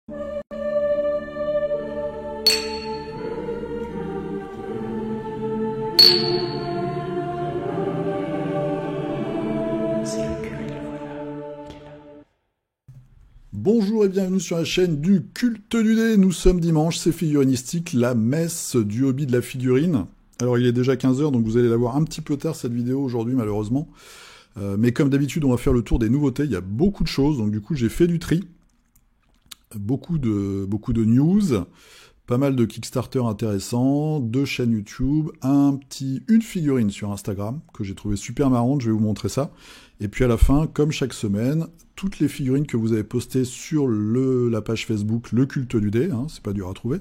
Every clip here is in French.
Bonjour et bienvenue sur la chaîne du Culte du Dé. Nous sommes dimanche, c'est Figuristique, la messe du hobby de la figurine. Alors il est déjà 15h, donc vous allez la voir un petit peu tard cette vidéo aujourd'hui malheureusement. Mais comme d'habitude, on va faire le tour des nouveautés. Il y a beaucoup de choses, donc du coup j'ai fait du tri. Beaucoup de news, pas mal de Kickstarter intéressants, 2 chaînes YouTube, une figurine sur Instagram que j'ai trouvé super marrante, je vais vous montrer ça. Et puis à la fin, comme chaque semaine, toutes les figurines que vous avez postées sur la page Facebook Le Culte du Dé, c'est pas dur à trouver.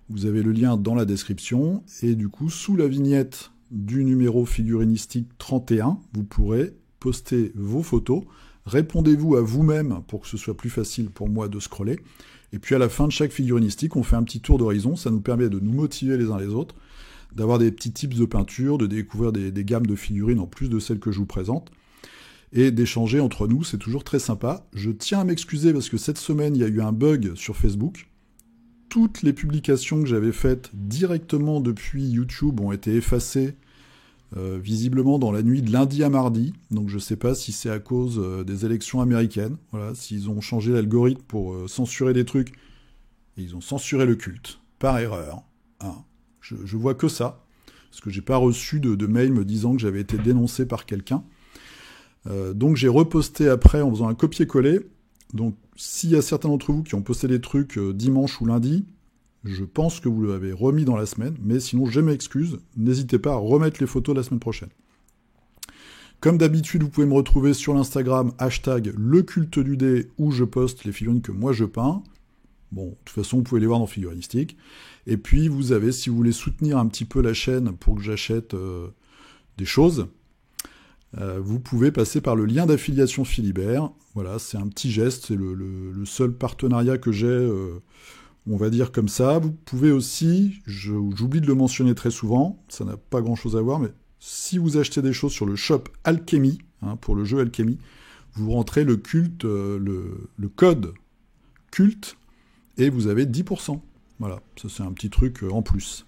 Vous avez le lien dans la description, et du coup, sous la vignette du numéro figurinistique 31, vous pourrez poster vos photos. Répondez-vous à vous-même pour que ce soit plus facile pour moi de scroller. Et puis à la fin de chaque figuristique, on fait un petit tour d'horizon. Ça nous permet de nous motiver les uns les autres, d'avoir des petits tips de peinture, de découvrir des gammes de figurines en plus de celles que je vous présente, et d'échanger entre nous. C'est toujours très sympa. Je tiens à m'excuser parce que cette semaine, il y a eu un bug sur Facebook. Toutes les publications que j'avais faites directement depuis YouTube ont été effacées visiblement dans la nuit de lundi à mardi, donc je ne sais pas si c'est à cause des élections américaines, voilà, s'ils ont changé l'algorithme pour censurer des trucs, et ils ont censuré le culte, par erreur. Je vois que ça, parce que j'ai pas reçu de mail me disant que j'avais été dénoncé par quelqu'un. Donc j'ai reposté après en faisant un copier-coller, donc s'il y a certains d'entre vous qui ont posté des trucs dimanche ou lundi, je pense que vous l'avez remis dans la semaine, mais sinon je m'excuse, n'hésitez pas à remettre les photos la semaine prochaine. Comme d'habitude, vous pouvez me retrouver sur l'Instagram, #lecultedudé, où je poste les figurines que moi je peins. Bon, de toute façon, vous pouvez les voir dans Figuristique. Et puis, vous avez, si vous voulez soutenir un petit peu la chaîne pour que j'achète des choses, vous pouvez passer par le lien d'affiliation Philibert. Voilà, c'est un petit geste, c'est le seul partenariat que j'ai, on va dire comme ça. Vous pouvez aussi, j'oublie de le mentionner très souvent, ça n'a pas grand-chose à voir, mais si vous achetez des choses sur le shop Alchemy, pour le jeu Alchemy, vous rentrez le culte, le code culte, et vous avez 10%. Voilà, ça c'est un petit truc en plus.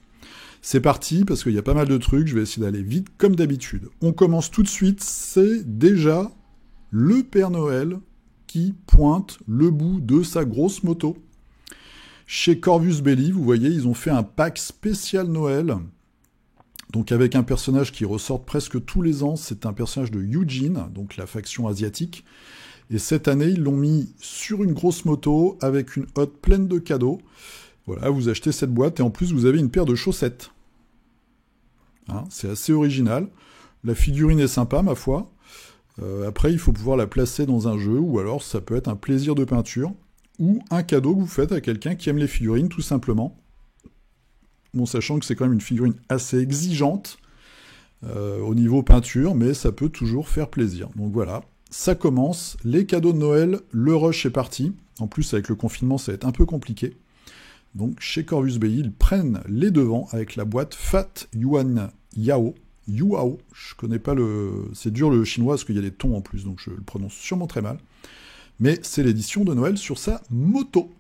C'est parti, parce qu'il y a pas mal de trucs, je vais essayer d'aller vite comme d'habitude. On commence tout de suite, c'est déjà le Père Noël qui pointe le bout de sa grosse moto. Chez Corvus Belli, vous voyez, ils ont fait un pack spécial Noël, donc avec un personnage qui ressort presque tous les ans, c'est un personnage de Eugene, donc la faction asiatique, et cette année, ils l'ont mis sur une grosse moto, avec une hotte pleine de cadeaux. Voilà, vous achetez cette boîte, et en plus, vous avez une paire de chaussettes. C'est assez original. La figurine est sympa, ma foi. Après, il faut pouvoir la placer dans un jeu, ou alors ça peut être un plaisir de peinture, ou un cadeau que vous faites à quelqu'un qui aime les figurines, tout simplement. Bon, sachant que c'est quand même une figurine assez exigeante au niveau peinture, mais ça peut toujours faire plaisir. Donc voilà, ça commence. Les cadeaux de Noël, le rush est parti. En plus, avec le confinement, ça va être un peu compliqué. Donc, chez Corvus Belli, ils prennent les devants avec la boîte Fat Yuan Yao. Yuao, je connais pas c'est dur le chinois parce qu'il y a des tons en plus, donc je le prononce sûrement très mal. Mais c'est l'édition de Noël sur sa moto.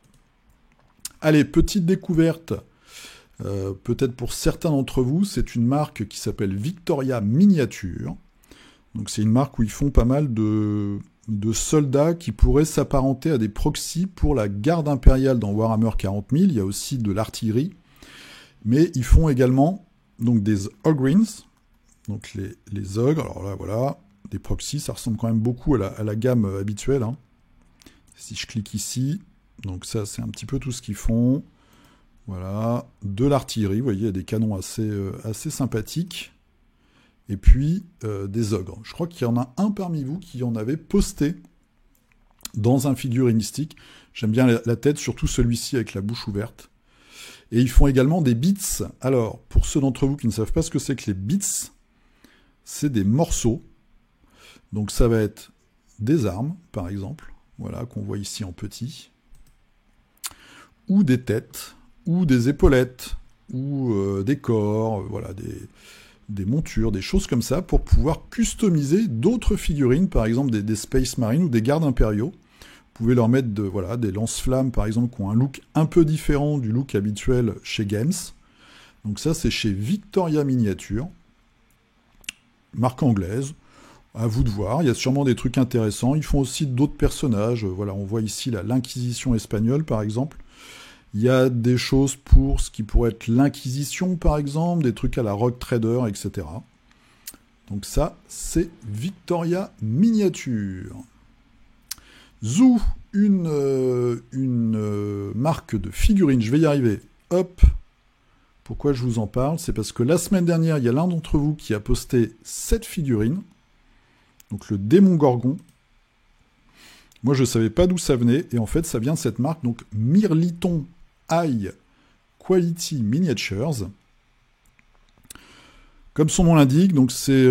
Allez, petite découverte, peut-être pour certains d'entre vous, c'est une marque qui s'appelle Victoria Miniature. Donc c'est une marque où ils font pas mal de soldats qui pourraient s'apparenter à des proxys pour la garde impériale dans Warhammer 40 000. Il y a aussi de l'artillerie. Mais ils font également donc, des Ogrins, donc les ogres. Alors là, voilà, des proxys, ça ressemble quand même beaucoup à la gamme habituelle, Si je clique ici, donc ça c'est un petit peu tout ce qu'ils font. Voilà, de l'artillerie, vous voyez, il y a des canons assez sympathiques. Et puis des ogres. Je crois qu'il y en a un parmi vous qui en avait posté dans un figurinistique. J'aime bien la tête, surtout celui-ci avec la bouche ouverte. Et ils font également des bits. Alors, pour ceux d'entre vous qui ne savent pas ce que c'est que les bits, c'est des morceaux. Donc ça va être des armes, par exemple. Voilà, qu'on voit ici en petit, ou des têtes, ou des épaulettes, ou des corps, voilà, des montures, des choses comme ça, pour pouvoir customiser d'autres figurines, par exemple des Space Marines ou des gardes impériaux. Vous pouvez leur mettre voilà, des lance-flammes, par exemple, qui ont un look un peu différent du look habituel chez Games. Donc ça, c'est chez Victoria Miniature, marque anglaise. À vous de voir, il y a sûrement des trucs intéressants. Ils font aussi d'autres personnages. Voilà, on voit ici l'Inquisition espagnole, par exemple. Il y a des choses pour ce qui pourrait être l'Inquisition, par exemple, des trucs à la Rock Trader, etc. Donc ça, c'est Victoria Miniature. Zoo, une marque de figurines. Je vais y arriver. Hop. Pourquoi je vous en parle? C'est parce que la semaine dernière, il y a l'un d'entre vous qui a posté cette figurine. Donc le démon Gorgon. Moi, je ne savais pas d'où ça venait. Et en fait, ça vient de cette marque. Donc Mirliton High Quality Miniatures. Comme son nom l'indique, donc c'est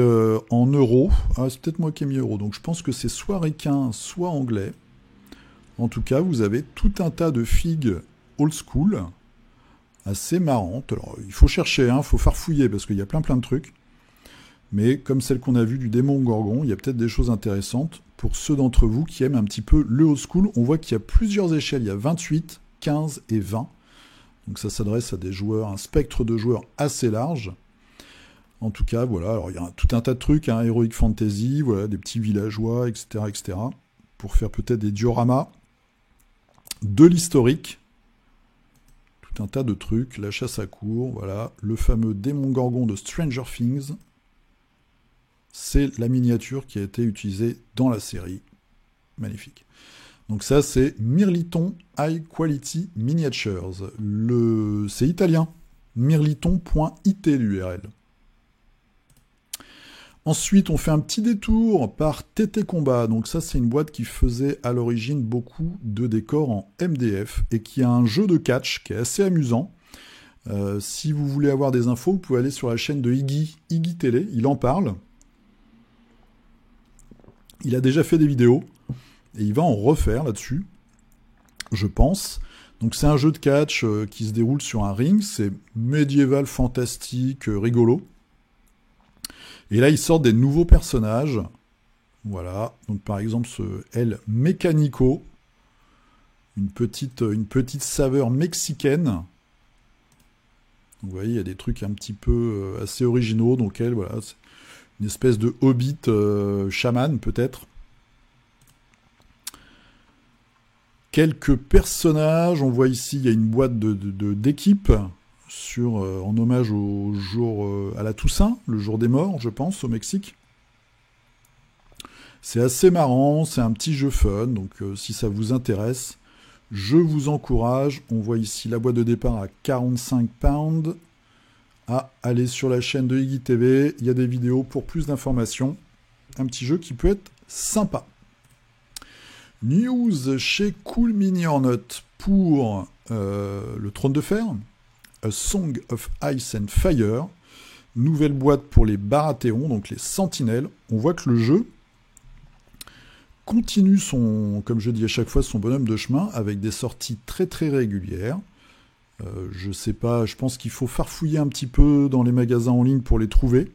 en euros. Ah, c'est peut-être moi qui ai mis euros. Donc je pense que c'est soit ricain, soit anglais. En tout cas, vous avez tout un tas de figues old school. Assez marrantes. Alors, il faut chercher, il faut farfouiller parce qu'il y a plein de trucs. Mais comme celle qu'on a vue du démon Gorgon, il y a peut-être des choses intéressantes pour ceux d'entre vous qui aiment un petit peu le old school. On voit qu'il y a plusieurs échelles, il y a 28, 15 et 20. Donc ça s'adresse à des joueurs, un spectre de joueurs assez large. En tout cas, voilà, alors il y a tout un tas de trucs, Heroic Fantasy, voilà, des petits villageois, etc., etc. Pour faire peut-être des dioramas, de l'historique, tout un tas de trucs, la chasse à courre, voilà, le fameux démon Gorgon de Stranger Things. C'est la miniature qui a été utilisée dans la série. Magnifique. Donc ça, c'est Mirliton High Quality Miniatures. C'est italien. Mirliton.it l'URL. Ensuite, on fait un petit détour par TT Combat. Donc ça, c'est une boîte qui faisait à l'origine beaucoup de décors en MDF et qui a un jeu de catch qui est assez amusant. Si vous voulez avoir des infos, vous pouvez aller sur la chaîne de Iggy Télé. Il en parle. Il a déjà fait des vidéos et il va en refaire là-dessus, je pense. Donc c'est un jeu de catch qui se déroule sur un ring, c'est médiéval, fantastique, rigolo. Et là, ils sortent des nouveaux personnages. Voilà, donc par exemple ce El Mecanico, une petite saveur mexicaine. Donc, vous voyez, il y a des trucs un petit peu assez originaux. Donc elle, voilà, c'est une espèce de hobbit chaman, peut-être. Quelques personnages. On voit ici, il y a une boîte d'équipe en hommage au jour à la Toussaint, le jour des morts, je pense, au Mexique. C'est assez marrant, c'est un petit jeu fun. Donc si ça vous intéresse, je vous encourage. On voit ici la boîte de départ à 45 pounds. Allez sur la chaîne de Iggy TV, il y a des vidéos pour plus d'informations. Un petit jeu qui peut être sympa. News chez Cool Mini Ornette pour le Trône de Fer, A Song of Ice and Fire, nouvelle boîte pour les Baratheons, donc les Sentinelles. On voit que le jeu continue comme je dis à chaque fois, son bonhomme de chemin avec des sorties très très régulières. Je sais pas, je pense qu'il faut farfouiller un petit peu dans les magasins en ligne pour les trouver.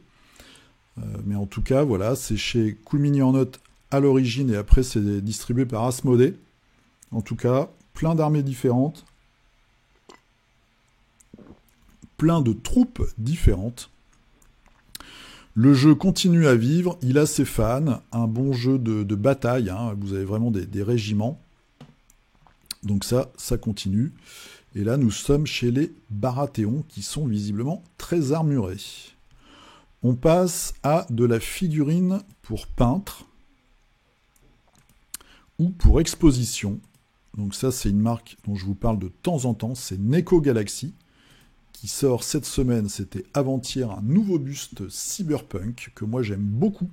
Mais en tout cas, voilà, c'est chez Cool Mini Ornette à l'origine et après c'est distribué par Asmodée. En tout cas, plein d'armées différentes. Plein de troupes différentes. Le jeu continue à vivre, il a ses fans, un bon jeu de bataille, vous avez vraiment des régiments. Donc ça continue. Et là, nous sommes chez les Baratheons, qui sont visiblement très armurés. On passe à de la figurine pour peintre, ou pour exposition. Donc ça, c'est une marque dont je vous parle de temps en temps, c'est Neko Galaxy, qui sort cette semaine, c'était avant-hier, un nouveau buste cyberpunk, que moi j'aime beaucoup.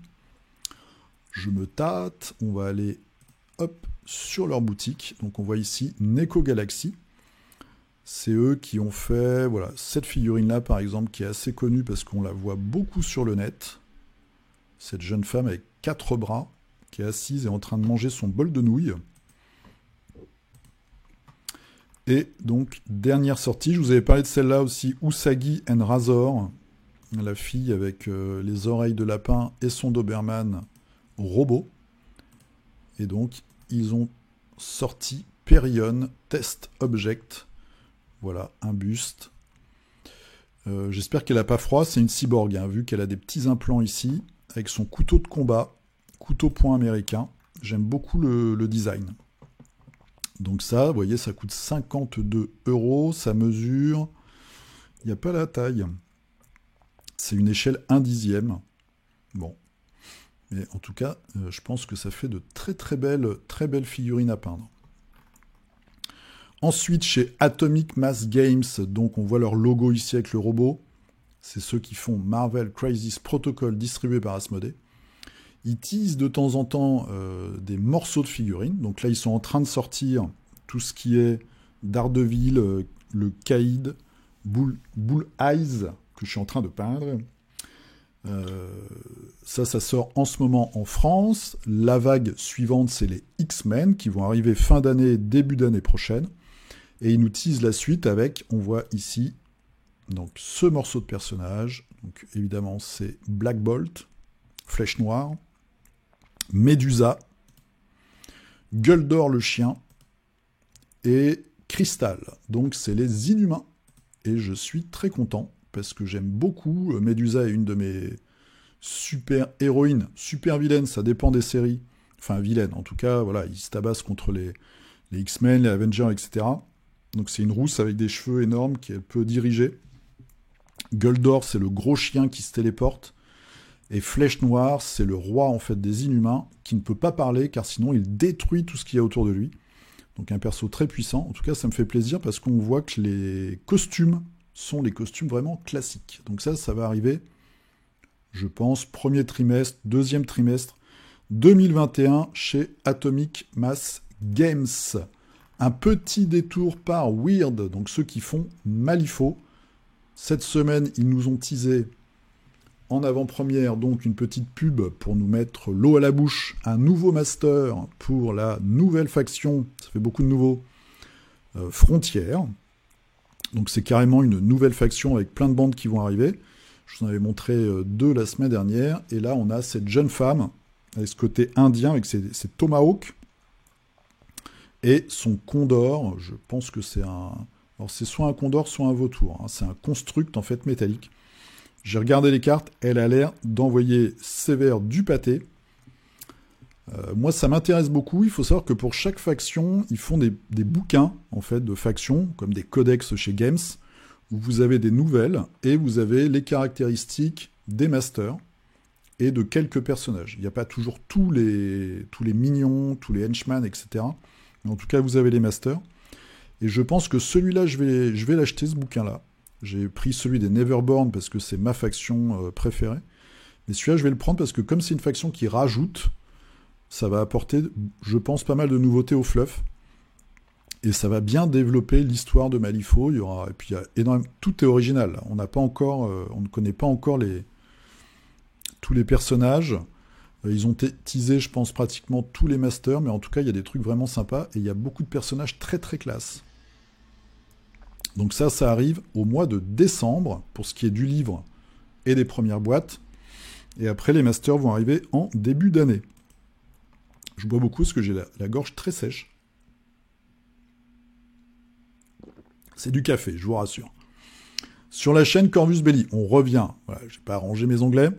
Je me tâte, on va aller, sur leur boutique. Donc on voit ici Neko Galaxy. C'est eux qui ont fait, voilà, cette figurine-là, par exemple, qui est assez connue parce qu'on la voit beaucoup sur le net. Cette jeune femme avec 4 bras, qui est assise et en train de manger son bol de nouilles. Et donc, dernière sortie, je vous avais parlé de celle-là aussi, Usagi and Razor, la fille avec les oreilles de lapin et son Doberman robot. Et donc, ils ont sorti Perion Test Object. Voilà, un buste. J'espère qu'elle n'a pas froid, c'est une cyborg, hein, vu qu'elle a des petits implants ici, avec son couteau de combat, couteau point américain. J'aime beaucoup le design. Donc ça, vous voyez, ça coûte 52 €, ça mesure... Il n'y a pas la taille. C'est une échelle 1/10. Bon. Mais en tout cas, je pense que ça fait de très belles figurines à peindre. Ensuite, chez Atomic Mass Games, donc on voit leur logo ici avec le robot. C'est ceux qui font Marvel Crisis Protocol distribué par Asmodée. Ils teasent de temps en temps des morceaux de figurines. Donc là, ils sont en train de sortir tout ce qui est Daredevil, le Kaïd, Bull Eyes, que je suis en train de peindre. Ça sort en ce moment en France. La vague suivante, c'est les X-Men, qui vont arriver fin d'année, début d'année prochaine. Et ils nous teasent la suite avec, on voit ici, donc ce morceau de personnage. Donc évidemment, c'est Black Bolt, Flèche Noire, Médusa, Gueule d'Or le chien, et Crystal. Donc c'est les Inhumains. Et je suis très content, parce que j'aime beaucoup. Médusa est une de mes super héroïnes, super vilaines, ça dépend des séries. Enfin, vilaine, en tout cas, voilà, ils se tabassent contre les X-Men, les Avengers, etc. Donc c'est une rousse avec des cheveux énormes qu'elle peut diriger. Gueule d'Or, c'est le gros chien qui se téléporte. Et Flèche Noire, c'est le roi en fait des Inhumains, qui ne peut pas parler, car sinon il détruit tout ce qu'il y a autour de lui. Donc un perso très puissant. En tout cas, ça me fait plaisir, parce qu'on voit que les costumes sont les costumes vraiment classiques. Donc ça va arriver, je pense, premier trimestre, deuxième trimestre 2021 chez Atomic Mass Games. Un petit détour par Weird, donc ceux qui font Malifaux. Cette semaine, ils nous ont teasé en avant-première, donc une petite pub pour nous mettre l'eau à la bouche, un nouveau master pour la nouvelle faction, ça fait beaucoup de nouveaux, Frontières. Donc c'est carrément une nouvelle faction avec plein de bandes qui vont arriver. Je vous en avais montré 2 la semaine dernière, et là on a cette jeune femme, avec ce côté indien, avec ses tomahawks, et son condor, je pense que c'est un... Alors c'est soit un condor, soit un vautour, hein. C'est un construct en fait métallique. J'ai regardé les cartes, elle a l'air d'envoyer sévère du pâté. Moi, ça m'intéresse beaucoup. Il faut savoir que pour chaque faction, ils font des bouquins en fait de factions, comme des codex chez Games, où vous avez des nouvelles et vous avez les caractéristiques des masters et de quelques personnages. Il n'y a pas toujours tous les minions, tous les henchmen, etc. Mais en tout cas, vous avez les masters. Et je pense que celui-là, je vais l'acheter, ce bouquin-là. J'ai pris celui des Neverborn parce que c'est ma faction préférée. Mais celui-là, je vais le prendre parce que comme c'est une faction qui rajoute, ça va apporter, je pense, pas mal de nouveautés au fluff. Et ça va bien développer l'histoire de Malifaux. Il y aura, et puis il y a énormément, tout est original. On n'a pas encore, on ne connaît pas encore tous les personnages. Ils ont teasé, je pense, pratiquement tous les masters, mais en tout cas, il y a des trucs vraiment sympas et il y a beaucoup de personnages très très classe. Donc ça arrive au mois de décembre, pour ce qui est du livre et des premières boîtes. Et après, les masters vont arriver en début d'année. Je bois beaucoup parce que j'ai la gorge très sèche. C'est du café, je vous rassure. Sur la chaîne Corvus Belli, on revient. Voilà, j'ai pas arrangé mes onglets.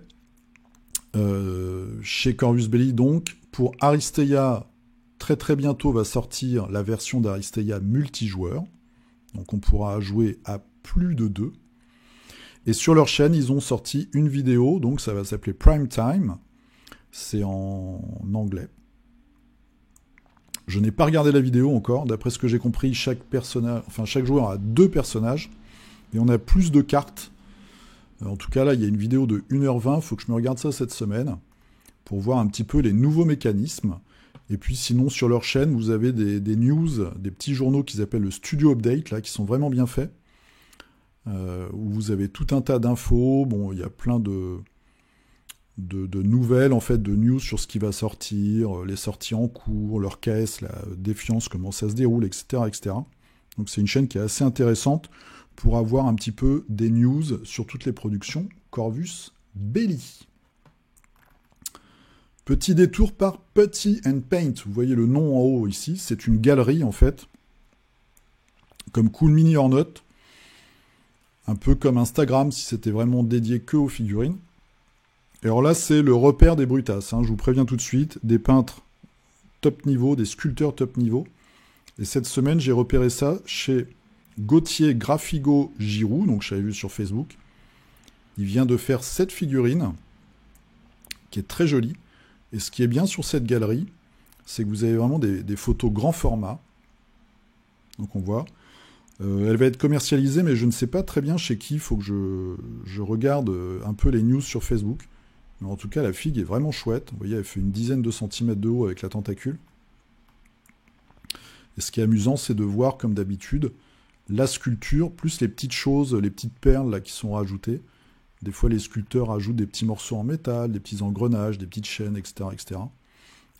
Chez Corvus Belli, donc, pour Aristeia, très très bientôt va sortir la version d'Aristeia multijoueur. Donc on pourra jouer à plus de 2. Et sur leur chaîne, ils ont sorti une vidéo, donc ça va s'appeler Prime Time. C'est en anglais. Je n'ai pas regardé la vidéo encore. D'après ce que j'ai compris, chaque joueur a 2 personnages. Et on a plus de cartes. En tout cas, là, il y a une vidéo de 1h20. Il faut que je me regarde ça cette semaine pour voir un petit peu les nouveaux mécanismes. Et puis sinon, sur leur chaîne, vous avez des news, des petits journaux qu'ils appellent le Studio Update, là, qui sont vraiment bien faits. Où vous avez tout un tas d'infos. Bon, il y a plein de nouvelles, en fait, de news sur ce qui va sortir, les sorties en cours, leur caisse, la défiance, comment ça se déroule, etc., etc. Donc c'est une chaîne qui est assez intéressante pour avoir un petit peu des news sur toutes les productions Corvus Belli. Petit détour par Putty and Paint. Vous voyez le nom en haut ici. C'est une galerie en fait. Comme Cool Mini or Not. Un peu comme Instagram si c'était vraiment dédié que aux figurines. Et alors là, c'est le repère des brutasses. Hein. Je vous préviens tout de suite. Des peintres top niveau, des sculpteurs top niveau. Et cette semaine, j'ai repéré ça chez Gauthier Graphigo Giroux. Donc, j'avais vu sur Facebook. Il vient de faire cette figurine qui est très jolie. Et ce qui est bien sur cette galerie, c'est que vous avez vraiment des photos grand format. Donc on voit. Elle va être commercialisée, mais je ne sais pas très bien chez qui. Il faut que je regarde un peu les news sur Facebook. Mais en tout cas, la figue est vraiment chouette. Vous voyez, elle fait une dizaine de centimètres de haut avec la tentacule. Et ce qui est amusant, c'est de voir, comme d'habitude, la sculpture, plus les petites choses, les petites perles là, qui sont rajoutées. Des fois, les sculpteurs ajoutent des petits morceaux en métal, des petits engrenages, des petites chaînes, etc. etc.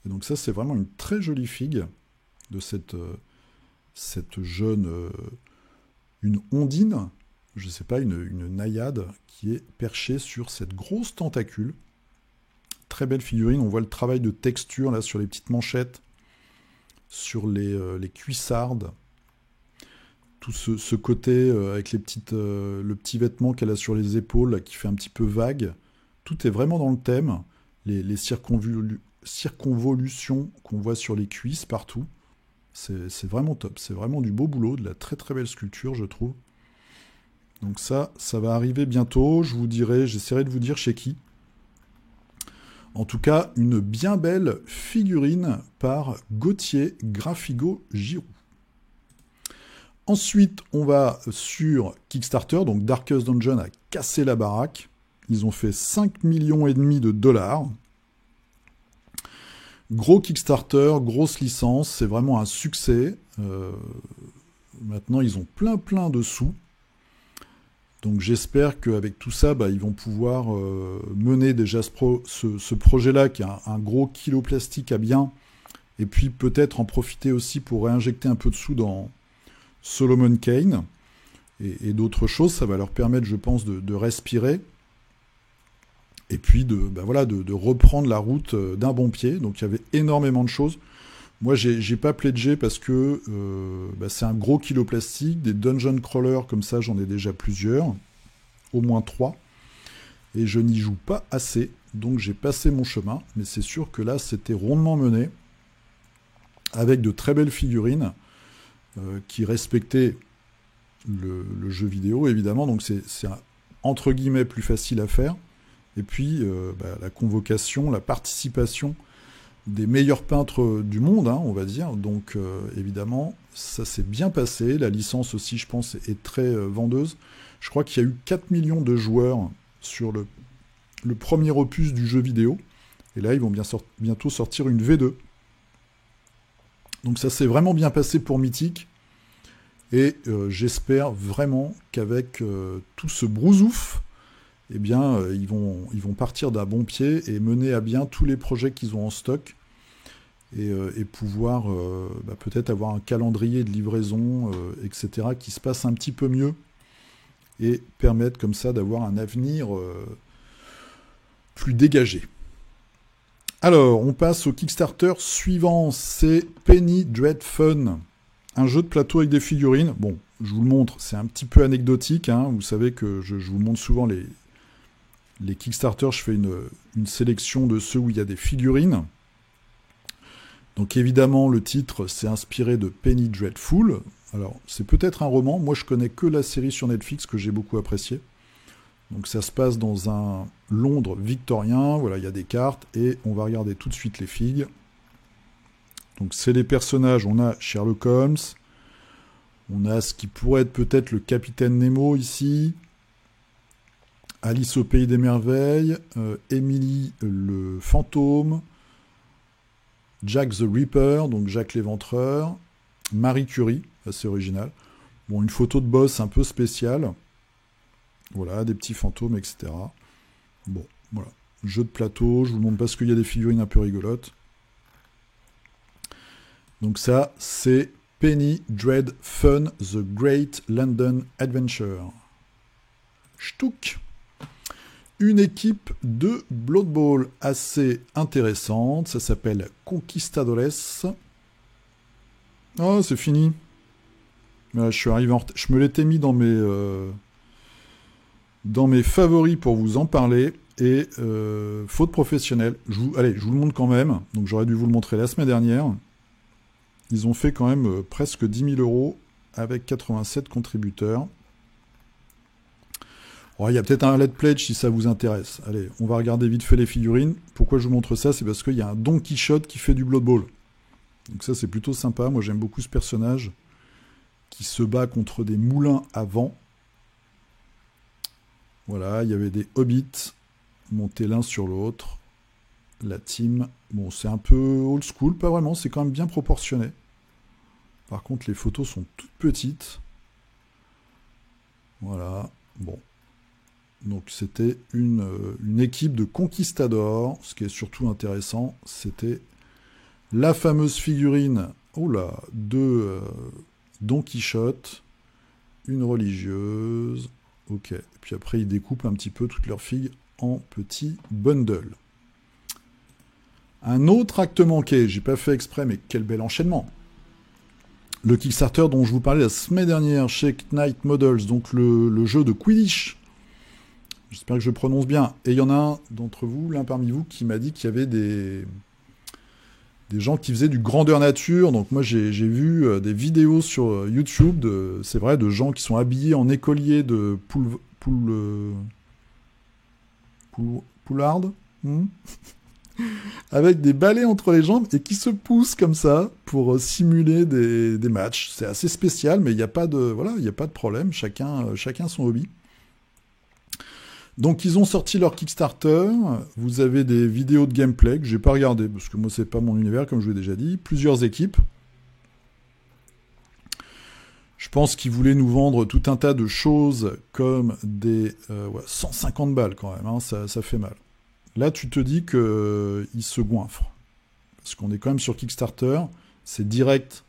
Et donc ça, c'est vraiment une très jolie figue de cette jeune... une ondine, je ne sais pas, une naïade qui est perchée sur cette grosse tentacule. Très belle figurine. On voit le travail de texture là sur les petites manchettes, sur les cuissardes. Tout ce côté avec le petit vêtement qu'elle a sur les épaules là, qui fait un petit peu vague. Tout est vraiment dans le thème. Les circonvolutions qu'on voit sur les cuisses partout. C'est vraiment top. C'est vraiment du beau boulot, de la très très belle sculpture, je trouve. Donc ça va arriver bientôt. J'essaierai de vous dire chez qui. En tout cas, une bien belle figurine par Gauthier Graphigo Giroux. Ensuite, on va sur Kickstarter. Donc Darkest Dungeon a cassé la baraque. Ils ont fait 5,5 millions de dollars. Gros Kickstarter, grosse licence. C'est vraiment un succès. Maintenant, ils ont plein de sous. Donc j'espère qu'avec tout ça, ils vont pouvoir mener déjà ce projet-là, qui est un gros kilo plastique à bien, et puis peut-être en profiter aussi pour réinjecter un peu de sous dans Solomon Kane et d'autres choses. Ça va leur permettre, je pense, de respirer, et puis de reprendre la route d'un bon pied. Donc il y avait énormément de choses. Moi, j'ai pas pledgé parce que c'est un gros kilo plastique. Des dungeon crawlers comme ça, j'en ai déjà plusieurs. Au moins 3. Et je n'y joue pas assez. Donc j'ai passé mon chemin. Mais c'est sûr que là, c'était rondement mené. Avec de très belles figurines qui respectaient le jeu vidéo, évidemment. Donc c'est entre guillemets plus facile à faire. Et puis la convocation, la participation des meilleurs peintres du monde, on va dire. Donc, évidemment, ça s'est bien passé. La licence aussi, je pense, est très vendeuse. Je crois qu'il y a eu 4 millions de joueurs sur le premier opus du jeu vidéo. Et là, ils vont bientôt sortir une V2. Donc, ça s'est vraiment bien passé pour Mythic. Et j'espère vraiment qu'avec tout ce brousouf, eh bien, ils vont partir d'un bon pied et mener à bien tous les projets qu'ils ont en stock et pouvoir peut-être avoir un calendrier de livraison, etc., qui se passe un petit peu mieux et permettre comme ça d'avoir un avenir plus dégagé. Alors, on passe au Kickstarter suivant, c'est Penny Dread Fun, un jeu de plateau avec des figurines. Bon, je vous le montre, c'est un petit peu anecdotique, vous savez que je vous montre souvent les Kickstarter, je fais une sélection de ceux où il y a des figurines. Donc évidemment, le titre s'est inspiré de Penny Dreadful. Alors, c'est peut-être un roman. Moi, je connais que la série sur Netflix que j'ai beaucoup appréciée. Donc ça se passe dans un Londres victorien. Voilà, il y a des cartes et on va regarder tout de suite les figues. Donc c'est les personnages. On a Sherlock Holmes. On a ce qui pourrait être peut-être le Capitaine Nemo ici. Alice au Pays des Merveilles, Emily le Fantôme, Jack the Ripper, donc Jack l'Éventreur, Marie Curie, assez original. Bon, une photo de boss un peu spéciale. Voilà, des petits fantômes, etc. Bon, voilà. Jeu de plateau, je vous montre parce qu'il y a des figurines un peu rigolotes. Donc ça, c'est Penny Dread Fun, The Great London Adventure. Ch'touk. une équipe de Blood Bowl assez intéressante. Ça s'appelle Conquistadores. Oh, c'est fini. Voilà, je suis arrivé je me l'étais mis dans mes favoris pour vous en parler. Et faute professionnelle. Allez, je vous le montre quand même. Donc j'aurais dû vous le montrer la semaine dernière. Ils ont fait quand même presque 10 000 € avec 87 contributeurs. Oh, il y a peut-être un Let's Pledge si ça vous intéresse. Allez, on va regarder vite fait les figurines. Pourquoi je vous montre ça? C'est parce qu'il y a un Don Quichotte qui fait du Blood Bowl. Donc ça, c'est plutôt sympa. Moi, j'aime beaucoup ce personnage qui se bat contre des moulins à vent. Voilà, il y avait des hobbits montés l'un sur l'autre. La team, bon, c'est un peu old school, pas vraiment, c'est quand même bien proportionné. Par contre, les photos sont toutes petites. Voilà, bon. Donc c'était une équipe de conquistadors. Ce qui est surtout intéressant, c'était la fameuse figurine de Don Quichotte, une religieuse. Ok. Et puis après, ils découpent un petit peu toutes leurs figues en petits bundles. Un autre acte manqué, j'ai pas fait exprès, mais quel bel enchaînement. Le Kickstarter dont je vous parlais la semaine dernière chez Knight Models, donc le jeu de Quidditch. J'espère que je prononce bien. Et il y en a un d'entre vous, l'un parmi vous, qui m'a dit qu'il y avait des gens qui faisaient du grandeur nature. Donc moi, j'ai vu des vidéos sur YouTube, c'est vrai, de gens qui sont habillés en écoliers de poularde, avec des balais entre les jambes et qui se poussent comme ça pour simuler des matchs. C'est assez spécial, mais il n'y a pas de problème. Chacun son hobby. Donc ils ont sorti leur Kickstarter, vous avez des vidéos de gameplay que j'ai pas regardé parce que moi c'est pas mon univers comme je vous l'ai déjà dit, plusieurs équipes. Je pense qu'ils voulaient nous vendre tout un tas de choses comme des 150 balles quand même, hein, ça fait mal. Là tu te dis qu'ils se goinfrent, parce qu'on est quand même sur Kickstarter, c'est direct,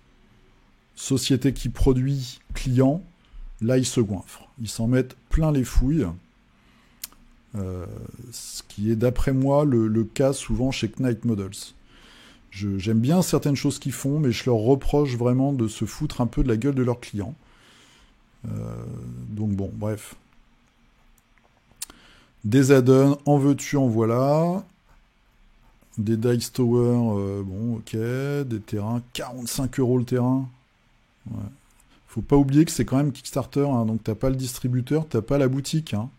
société qui produit, client, là ils se goinfrent, ils s'en mettent plein les fouilles. Ce qui est d'après moi le cas souvent chez Knight Models. J'aime bien certaines choses qu'ils font, mais je leur reproche vraiment de se foutre un peu de la gueule de leurs clients. Donc bon, bref. Des add-ons, en veux-tu, en voilà. Des Dice Tower, bon, ok. Des terrains, 45 € le terrain. Ouais. Faut pas oublier que c'est quand même Kickstarter, hein, donc t'as pas le distributeur, t'as pas la boutique, hein.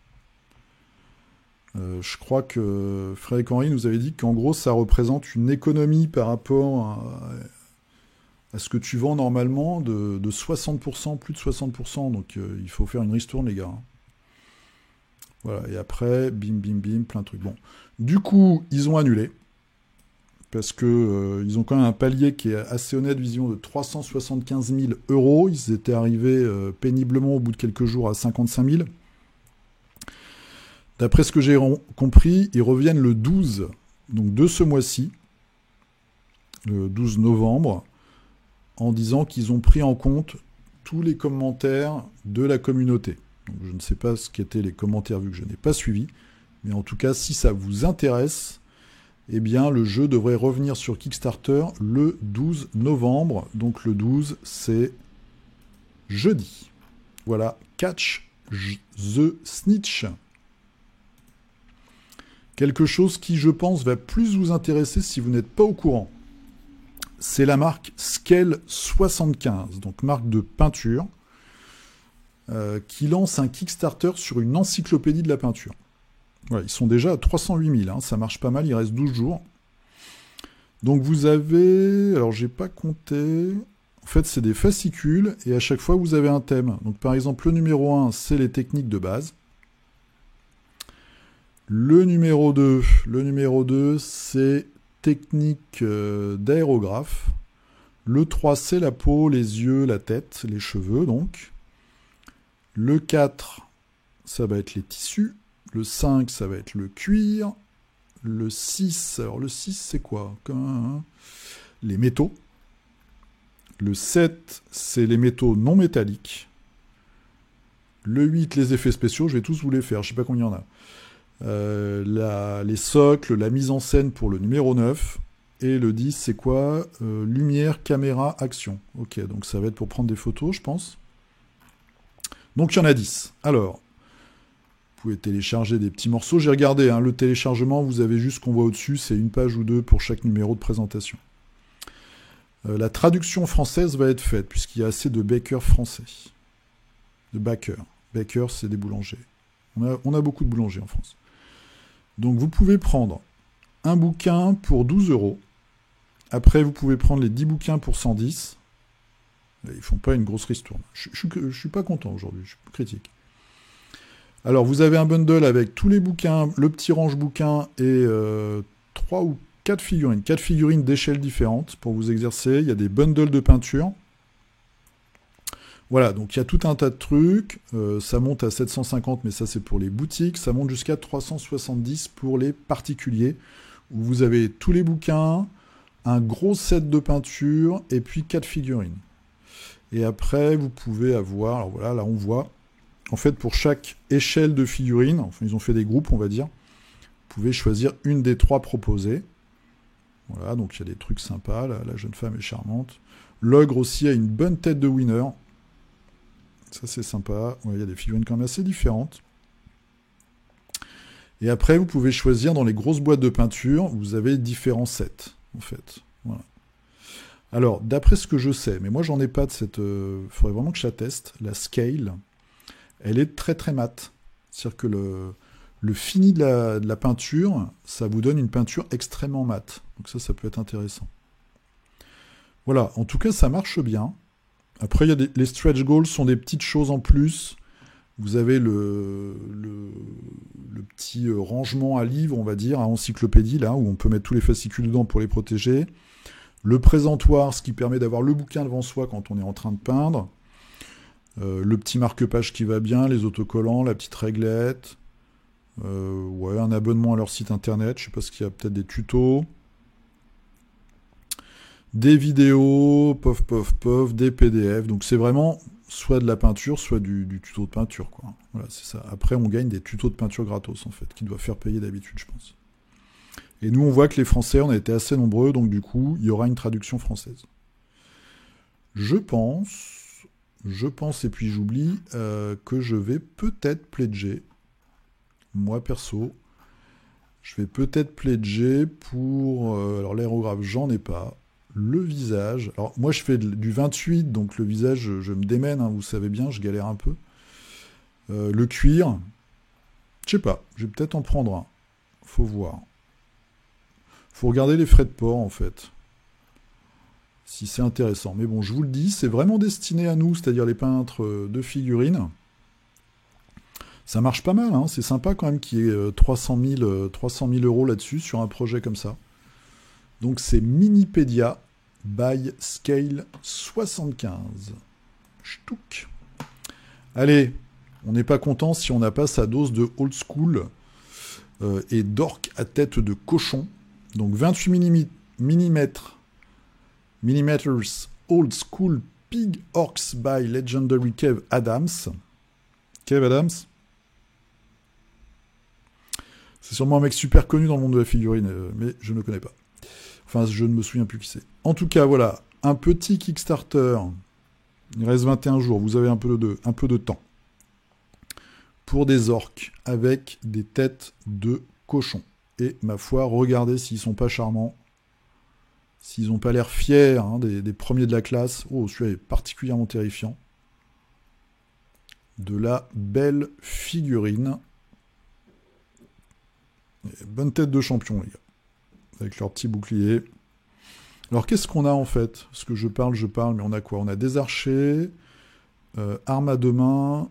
Je crois que Frédéric Henry nous avait dit qu'en gros, ça représente une économie par rapport à ce que tu vends normalement de 60%, plus de 60%. Donc, il faut faire une ristourne, les gars. Voilà, et après, bim, bim, bim, plein de trucs. Bon, du coup, ils ont annulé. Parce que ils ont quand même un palier qui est assez honnête, vision de 375 000 €. Ils étaient arrivés péniblement au bout de quelques jours à 55 000. D'après ce que j'ai compris, ils reviennent le 12, donc de ce mois-ci, le 12 novembre, en disant qu'ils ont pris en compte tous les commentaires de la communauté. Donc, je ne sais pas ce qu'étaient les commentaires vu que je n'ai pas suivi, mais en tout cas, si ça vous intéresse, eh bien, le jeu devrait revenir sur Kickstarter le 12 novembre. Donc le 12, c'est jeudi. Voilà, Catch the Snitch. Quelque chose qui, je pense, va plus vous intéresser si vous n'êtes pas au courant. C'est la marque Scale 75, donc marque de peinture, qui lance un Kickstarter sur une encyclopédie de la peinture. Voilà, ils sont déjà à 308 000, hein, ça marche pas mal, il reste 12 jours. Donc vous avez... Alors j'ai pas compté... En fait, c'est des fascicules, et à chaque fois, vous avez un thème. Donc par exemple, le numéro 1, c'est les techniques de base. Le numéro 2, c'est technique d'aérographe. Le 3, c'est la peau, les yeux, la tête, les cheveux, donc. Le 4, ça va être les tissus. Le 5, ça va être le cuir. Le 6, alors le 6, c'est quoi? Les métaux. Le 7, c'est les métaux non métalliques. Le 8, les effets spéciaux, je vais tous vous les faire, je sais pas combien il y en a. Les socles, la mise en scène pour le numéro 9. Et le 10, c'est quoi? Lumière, caméra, action. Ok, donc ça va être pour prendre des photos, je pense. Donc il y en a 10. Alors, vous pouvez télécharger des petits morceaux. J'ai regardé, hein, le téléchargement, vous avez juste ce qu'on voit au-dessus, c'est une page ou deux pour chaque numéro de présentation. La traduction française va être faite, puisqu'il y a assez de bakers français. De bakers. Bakers, c'est des boulangers. On a beaucoup de boulangers en France. Donc vous pouvez prendre un bouquin pour 12 €. Après, vous pouvez prendre les 10 bouquins pour 110. Ils font pas une grosse ristourne. Je suis pas content aujourd'hui, je suis critique. Alors, vous avez un bundle avec tous les bouquins, le petit range bouquins et 3 ou 4 figurines. 4 figurines d'échelles différentes pour vous exercer. Il y a des bundles de peinture. Voilà, donc il y a tout un tas de trucs. Ça monte à 750, mais ça c'est pour les boutiques. Ça monte jusqu'à 370 pour les particuliers, où vous avez tous les bouquins, un gros set de peinture et puis 4 figurines. Et après, vous pouvez avoir, alors voilà, là on voit, en fait pour chaque échelle de figurines, enfin ils ont fait des groupes on va dire, vous pouvez choisir une des 3 proposées. Voilà, donc il y a des trucs sympas, là, la jeune femme est charmante. L'ogre aussi a une bonne tête de winner. Ça c'est sympa, ouais, il y a des figurines quand même assez différentes. Et après, vous pouvez choisir dans les grosses boîtes de peinture, vous avez différents sets, en fait. Voilà. Alors, d'après ce que je sais, mais moi j'en ai pas de cette... faudrait vraiment que je la teste, la scale, elle est très très mate. C'est-à-dire que le fini de la peinture, ça vous donne une peinture extrêmement mate. Donc ça peut être intéressant. Voilà, en tout cas, ça marche bien. Après, les stretch goals sont des petites choses en plus. Vous avez le petit rangement à livres, on va dire, à encyclopédie, là, où on peut mettre tous les fascicules dedans pour les protéger. Le présentoir, ce qui permet d'avoir le bouquin devant soi quand on est en train de peindre. Le petit marque-page qui va bien, les autocollants, la petite réglette. Ouais, un abonnement à leur site internet, je sais pas ce qu'il y a, peut-être des tutos. Des vidéos, pof, pof, pof, des PDF. Donc c'est vraiment soit de la peinture, soit du tuto de peinture, quoi. Voilà, c'est ça. Après, on gagne des tutos de peinture gratos, en fait, qui doivent faire payer d'habitude, je pense. Et nous, on voit que les Français, on a été assez nombreux, donc du coup, il y aura une traduction française. Je pense, et puis j'oublie, que je vais peut-être pledger, moi perso, je vais peut-être pledger pour... alors l'aérographe, j'en ai pas. Le visage, alors moi je fais du 28, donc le visage, je me démène, hein, vous savez bien, je galère un peu. Le cuir, je sais pas, je vais peut-être en prendre un. Faut voir. Faut regarder les frais de port en fait. Si c'est intéressant. Mais bon, je vous le dis, c'est vraiment destiné à nous, c'est-à-dire les peintres de figurines. Ça marche pas mal, hein, c'est sympa quand même qu'il y ait 300 000 € là-dessus sur un projet comme ça. Donc c'est Minipédia by Scale 75. Ch'touk. Allez, on n'est pas content si on n'a pas sa dose de old school et d'orque à tête de cochon. Donc 28 millimeters old school pig orcs by legendary Kev Adams. Kev Adams, c'est sûrement un mec super connu dans le monde de la figurine, mais je ne le connais pas. Enfin, je ne me souviens plus qui c'est. En tout cas, voilà, un petit Kickstarter. Il reste 21 jours, vous avez un peu de temps. Pour des orques avec des têtes de cochon. Et ma foi, regardez s'ils sont pas charmants. S'ils n'ont pas l'air fiers, hein, des premiers de la classe. Oh, celui-là est particulièrement terrifiant. De la belle figurine. Et bonne tête de champion, les gars. Avec leur petit bouclier. Alors, qu'est-ce qu'on a, en fait? Parce que je parle, mais on a quoi? On a des archers, armes à deux mains,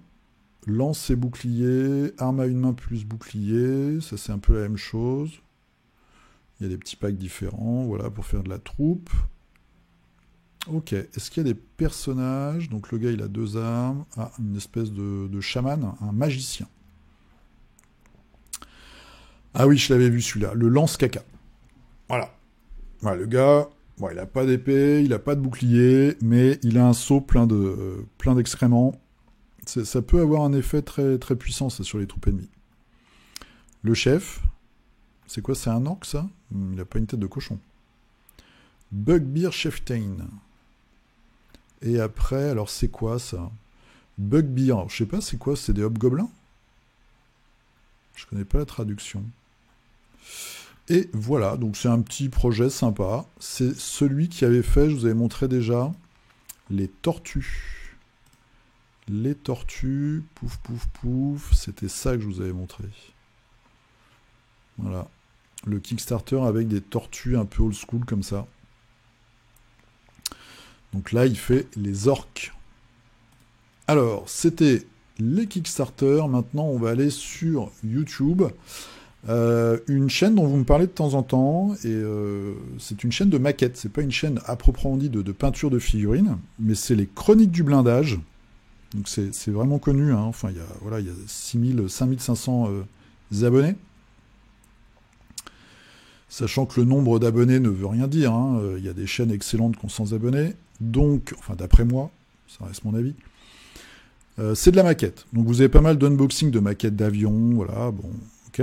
lance et bouclier, arme à une main plus bouclier. Ça, c'est un peu la même chose. Il y a des petits packs différents, voilà, pour faire de la troupe. Ok, est-ce qu'il y a des personnages? Donc, le gars, il a 2 armes. Ah, une espèce de chaman, un magicien. Ah oui, je l'avais vu, celui-là. Le lance-caca. Voilà. Voilà, le gars, bon, il n'a pas d'épée, il n'a pas de bouclier, mais il a un seau plein d'excréments. Ça peut avoir un effet très, très puissant, ça, sur les troupes ennemies. Le chef. C'est quoi, c'est un orc, ça? Il n'a pas une tête de cochon. Bugbear Chieftain. Et après, alors c'est quoi, ça? Bugbear. Alors, je sais pas, c'est quoi? C'est des hobgoblins? Je connais pas la traduction. Et voilà, donc c'est un petit projet sympa. C'est celui qui avait fait, je vous avais montré déjà, les tortues. Les tortues, pouf, pouf, pouf. C'était ça que je vous avais montré. Voilà. Le Kickstarter avec des tortues un peu old school comme ça. Donc là, il fait les orques. Alors, c'était les Kickstarter. Maintenant, on va aller sur YouTube. Une chaîne dont vous me parlez de temps en temps. Et c'est une chaîne de maquettes. C'est pas une chaîne à proprement dit de peinture de figurines. Mais c'est les Chroniques du blindage. Donc c'est vraiment connu. Hein. Enfin, il y a 5500 abonnés. Sachant que le nombre d'abonnés ne veut rien dire. Hein. Il y a des chaînes excellentes qui ont 100 abonnés. Donc, enfin d'après moi, ça reste mon avis. C'est de la maquette. Donc vous avez pas mal d'unboxing de maquettes d'avions. Voilà, bon, ok.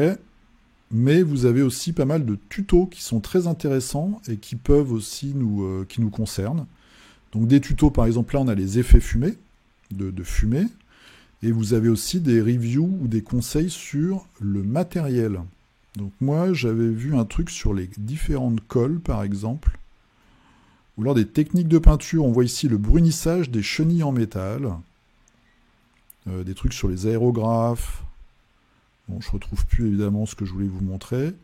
Mais vous avez aussi pas mal de tutos qui sont très intéressants et qui peuvent aussi qui nous concernent. Donc des tutos, par exemple, là on a les effets fumés, de fumée. Et vous avez aussi des reviews ou des conseils sur le matériel. Donc moi, j'avais vu un truc sur les différentes colles, par exemple. Ou alors des techniques de peinture. On voit ici le brunissage des chenilles en métal. Des trucs sur les aérographes. Bon, je retrouve plus évidemment ce que je voulais vous montrer.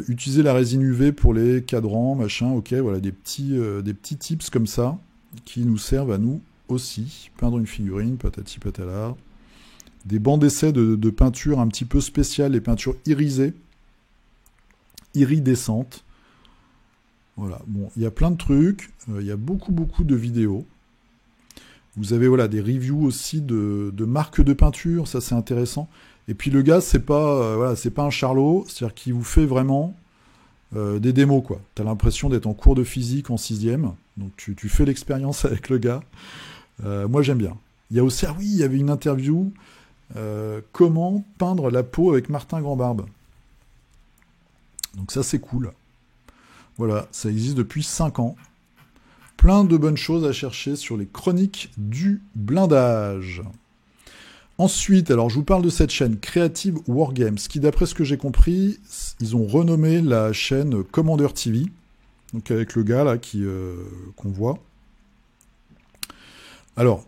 Utiliser la résine UV pour les cadrans, machin. Ok, voilà, des petits tips comme ça qui nous servent à nous aussi. Peindre une figurine, patati patala. Des bancs d'essai de peinture un petit peu spéciales, les peintures irisées, iridescentes. Voilà, bon, il y a plein de trucs, il y a beaucoup de vidéos. Vous avez voilà, des reviews aussi de marques de peinture, ça c'est intéressant. Et puis le gars, c'est pas un charlot, c'est-à-dire qu'il vous fait vraiment des démos, quoi. T'as l'impression d'être en cours de physique en 6e, donc tu fais l'expérience avec le gars. Moi j'aime bien. Il y a aussi, ah oui, il y avait une interview, comment peindre la peau avec Martin Grandbarbe. Donc ça c'est cool. Voilà, ça existe depuis 5 ans. Plein de bonnes choses à chercher sur les chroniques du blindage. Ensuite, alors je vous parle de cette chaîne Creative Wargames, qui d'après ce que j'ai compris, ils ont renommé la chaîne Commander TV, donc avec le gars là qu'on voit. Alors,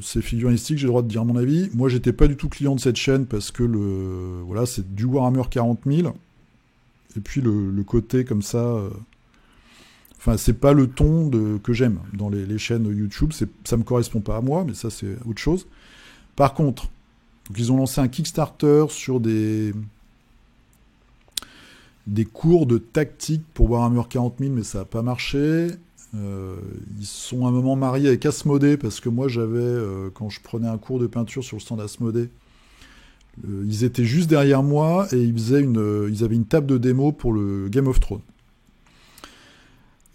c'est figuristique, j'ai le droit de dire mon avis. Moi, j'étais pas du tout client de cette chaîne parce que voilà, c'est du Warhammer 40 000. Et puis le côté comme ça, enfin c'est pas le ton que j'aime dans les chaînes YouTube, ça me correspond pas à moi, mais ça c'est autre chose. Par contre, donc, ils ont lancé un Kickstarter sur des cours de tactique pour Warhammer 40 000, mais ça n'a pas marché. Ils sont à un moment mariés avec Asmodée, parce que moi j'avais, quand je prenais un cours de peinture sur le stand Asmodée, ils étaient juste derrière moi et ils avaient une table de démo pour le Game of Thrones.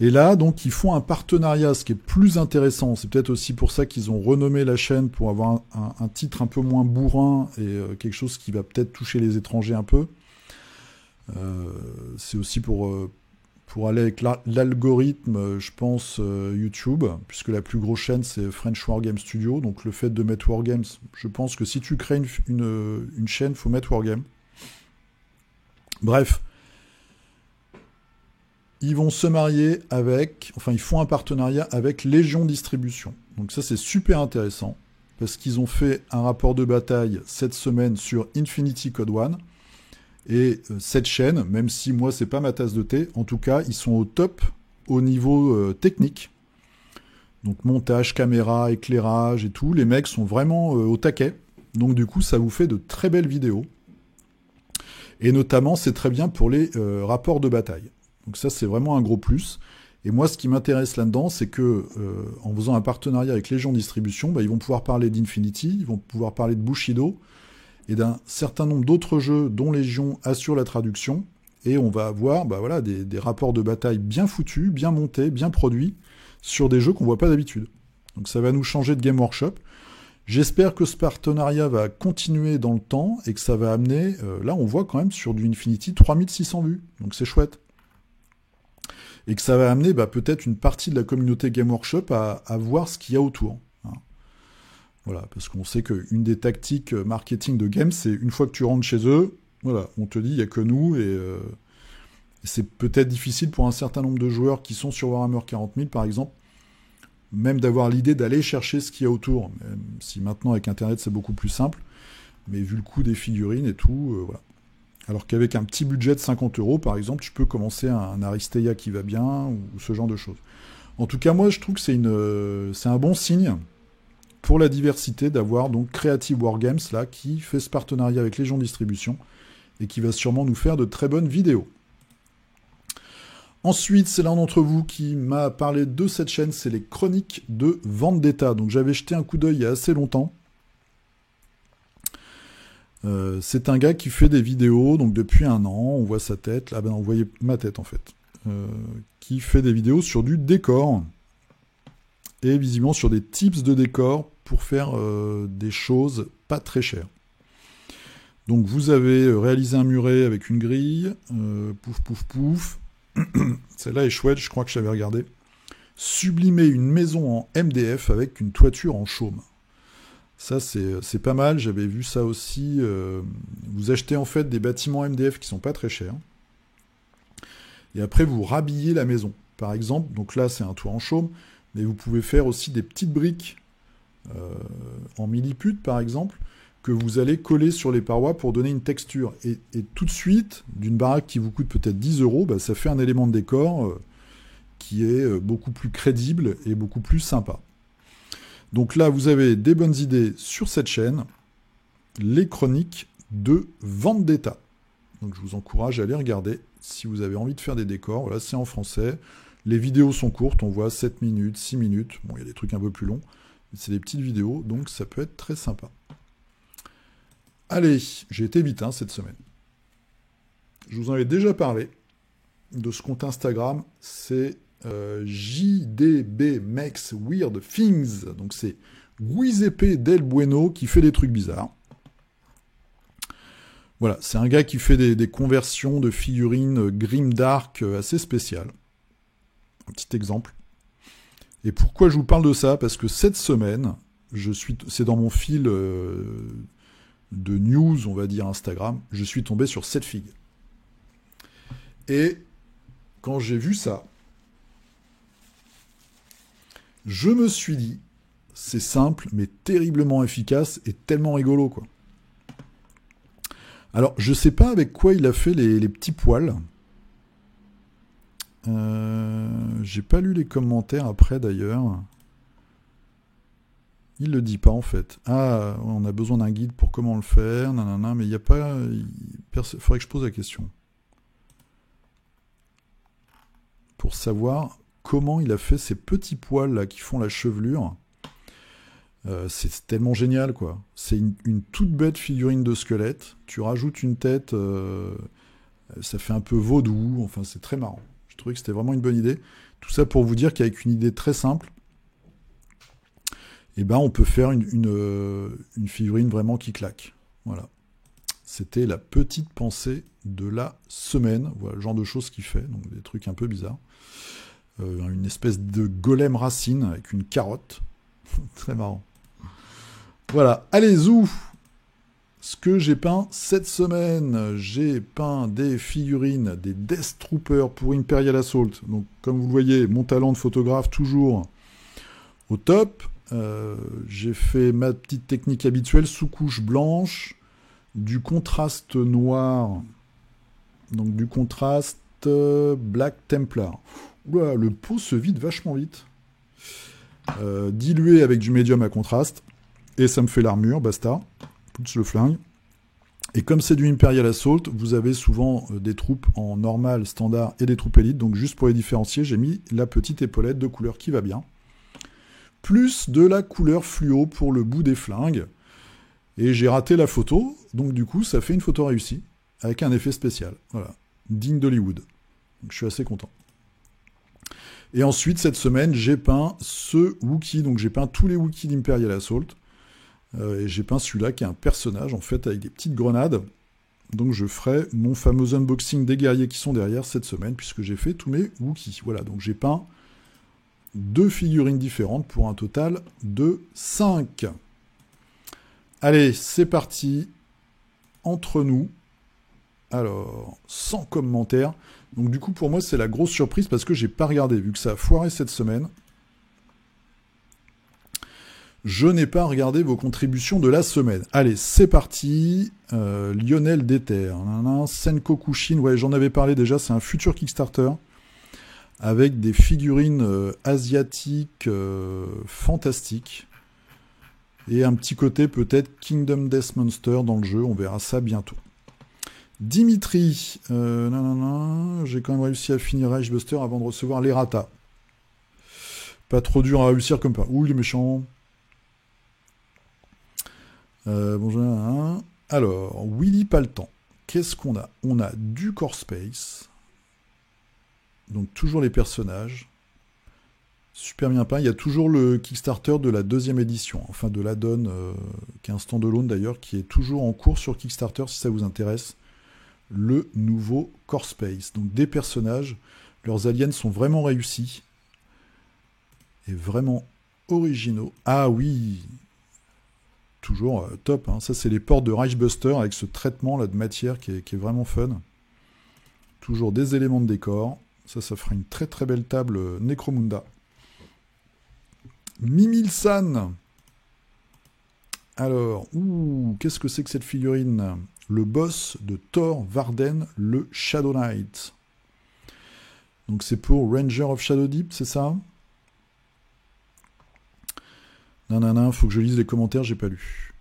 Et là, donc, ils font un partenariat, ce qui est plus intéressant. C'est peut-être aussi pour ça qu'ils ont renommé la chaîne, pour avoir un titre un peu moins bourrin et quelque chose qui va peut-être toucher les étrangers un peu. C'est aussi pour aller avec l'algorithme, je pense, YouTube, puisque la plus grosse chaîne, c'est French Wargame Studio. Donc le fait de mettre Wargames, je pense que si tu crées une chaîne, il faut mettre Wargame. Bref. Ils vont se marier ils font un partenariat avec Légion Distribution. Donc ça, c'est super intéressant, parce qu'ils ont fait un rapport de bataille cette semaine sur Infinity Code One. Et cette chaîne, même si moi c'est pas ma tasse de thé, en tout cas ils sont au top au niveau technique. Donc montage, caméra, éclairage et tout, les mecs sont vraiment au taquet. Donc du coup ça vous fait de très belles vidéos. Et notamment c'est très bien pour les rapports de bataille. Donc ça c'est vraiment un gros plus. Et moi ce qui m'intéresse là-dedans, c'est que en faisant un partenariat avec Légion Distribution, ils vont pouvoir parler d'Infinity, ils vont pouvoir parler de Bushido, et d'un certain nombre d'autres jeux dont Légion assure la traduction, et on va avoir des rapports de bataille bien foutus, bien montés, bien produits, sur des jeux qu'on voit pas d'habitude. Donc ça va nous changer de Game Workshop. J'espère que ce partenariat va continuer dans le temps et que ça va amener, là on voit quand même sur du Infinity 3600 vues, donc c'est chouette. Et que ça va amener peut-être une partie de la communauté Game Workshop à voir ce qu'il y a autour. Hein. Voilà, parce qu'on sait qu'une des tactiques marketing de Game, c'est une fois que tu rentres chez eux, voilà, on te dit il n'y a que nous, et c'est peut-être difficile pour un certain nombre de joueurs qui sont sur Warhammer 40 000 par exemple, même d'avoir l'idée d'aller chercher ce qu'il y a autour, même si maintenant avec Internet c'est beaucoup plus simple, mais vu le coût des figurines et tout, voilà. Alors qu'avec un petit budget de 50 € par exemple, tu peux commencer un Aristeia qui va bien, ou ce genre de choses. En tout cas, moi je trouve que c'est un bon signe pour la diversité d'avoir donc Creative Wargames là, qui fait ce partenariat avec Légion Distribution, et qui va sûrement nous faire de très bonnes vidéos. Ensuite, c'est l'un d'entre vous qui m'a parlé de cette chaîne, c'est les chroniques de Vendetta. Donc j'avais jeté un coup d'œil il y a assez longtemps. C'est un gars qui fait des vidéos, donc depuis un an, on voit sa tête, là, on voyait ma tête en fait, qui fait des vidéos sur du décor, et visiblement sur des tips de décor pour faire des choses pas très chères. Donc vous avez réalisé un muret avec une grille, pouf pouf pouf, celle-là est chouette, je crois que j'avais regardé. Sublimer une maison en MDF avec une toiture en chaume. Ça, c'est pas mal, j'avais vu ça aussi. Vous achetez en fait des bâtiments MDF qui sont pas très chers. Et après, vous rhabillez la maison. Par exemple, donc là, c'est un toit en chaume, mais vous pouvez faire aussi des petites briques en milliput, par exemple, que vous allez coller sur les parois pour donner une texture. Et tout de suite, d'une baraque qui vous coûte peut-être 10 €, ça fait un élément de décor qui est beaucoup plus crédible et beaucoup plus sympa. Donc là, vous avez des bonnes idées sur cette chaîne, les chroniques de Vendetta. Donc je vous encourage à aller regarder si vous avez envie de faire des décors. Voilà, c'est en français. Les vidéos sont courtes, on voit 7 minutes, 6 minutes. Bon, il y a des trucs un peu plus longs, mais c'est des petites vidéos, donc ça peut être très sympa. Allez, j'ai été vite cette semaine. Je vous en avais déjà parlé de ce compte Instagram, c'est JDB Makes Weird Things. Donc c'est Giuseppe Del Bueno qui fait des trucs bizarres. Voilà, c'est un gars qui fait des conversions de figurines grimdark assez spéciales. Un petit exemple. Et pourquoi je vous parle de ça? Parce que cette semaine, c'est dans mon fil de news, on va dire Instagram, je suis tombé sur cette figue. Et quand j'ai vu ça, je me suis dit, c'est simple, mais terriblement efficace et tellement rigolo, quoi. Alors, je sais pas avec quoi il a fait les petits poils. J'ai pas lu les commentaires après, d'ailleurs. Il le dit pas, en fait. Ah, on a besoin d'un guide pour comment le faire, nanana, mais il n'y a pas... Faudrait que je pose la question. Pour savoir comment il a fait ces petits poils là qui font la chevelure. C'est tellement génial, quoi. C'est une toute bête figurine de squelette. Tu rajoutes une tête, ça fait un peu vaudou. Enfin, c'est très marrant. Je trouvais que c'était vraiment une bonne idée. Tout ça pour vous dire qu'avec une idée très simple, on peut faire une figurine vraiment qui claque. Voilà. C'était la petite pensée de la semaine. Voilà le genre de choses qu'il fait. Donc des trucs un peu bizarres. Une espèce de golem racine avec une carotte. Très marrant. Voilà, allez, zou. Ce que j'ai peint cette semaine, j'ai peint des figurines, des Death Troopers pour Imperial Assault. Donc, comme vous le voyez, mon talent de photographe toujours au top. J'ai fait ma petite technique habituelle, sous-couche blanche, du contraste noir, donc du contraste Black Templar. Oula, le pot se vide vachement vite. Dilué avec du médium à contraste. Et ça me fait l'armure, basta. Pousse le flingue. Et comme c'est du Imperial Assault, vous avez souvent des troupes en normal, standard et des troupes élites. Donc juste pour les différencier, j'ai mis la petite épaulette de couleur qui va bien. Plus de la couleur fluo pour le bout des flingues. Et j'ai raté la photo. Donc du coup, ça fait une photo réussie. Avec un effet spécial. Voilà. Digne d'Hollywood. Donc je suis assez content. Et ensuite, cette semaine, j'ai peint ce Wookiee. Donc j'ai peint tous les Wookiees d'Imperial Assault. Et j'ai peint celui-là qui est un personnage, en fait, avec des petites grenades. Donc je ferai mon fameux unboxing des guerriers qui sont derrière cette semaine, puisque j'ai fait tous mes Wookiees. Voilà, donc j'ai peint 2 figurines différentes pour un total de 5. Allez, c'est parti. Entre nous. Alors, sans commentaire. Donc du coup, pour moi, c'est la grosse surprise parce que j'ai pas regardé, vu que ça a foiré cette semaine. Je n'ai pas regardé vos contributions de la semaine. Allez, c'est parti. Lionel Déter. Senko Kushin, ouais, j'en avais parlé déjà, c'est un futur Kickstarter. Avec des figurines asiatiques fantastiques. Et un petit côté peut-être Kingdom Death Monster dans le jeu, on verra ça bientôt. Dimitri, j'ai quand même réussi à finir Reichbuster avant de recevoir l'errata. Pas trop dur à réussir comme pas. Ouh, il est méchant. Bonjour. Alors, Willy Paltan. Qu'est-ce qu'on a? On a du Core Space. Donc toujours les personnages. Super bien peint. Il y a toujours le Kickstarter de la 2e édition, enfin de l'add-on, qui est un standalone d'ailleurs, qui est toujours en cours sur Kickstarter si ça vous intéresse. Le nouveau Core Space. Donc des personnages, leurs aliens sont vraiment réussis. Et vraiment originaux. Ah oui, toujours top. Hein. Ça c'est les portes de Reichbuster avec ce traitement là de matière qui est vraiment fun. Toujours des éléments de décor. Ça fera une très très belle table Necromunda. Mimilsan. Alors, qu'est-ce que c'est que cette figurine? Le boss de Thor Varden, le Shadow Knight. Donc c'est pour Ranger of Shadow Deep, c'est ça? Non, faut que je lise les commentaires, j'ai pas lu.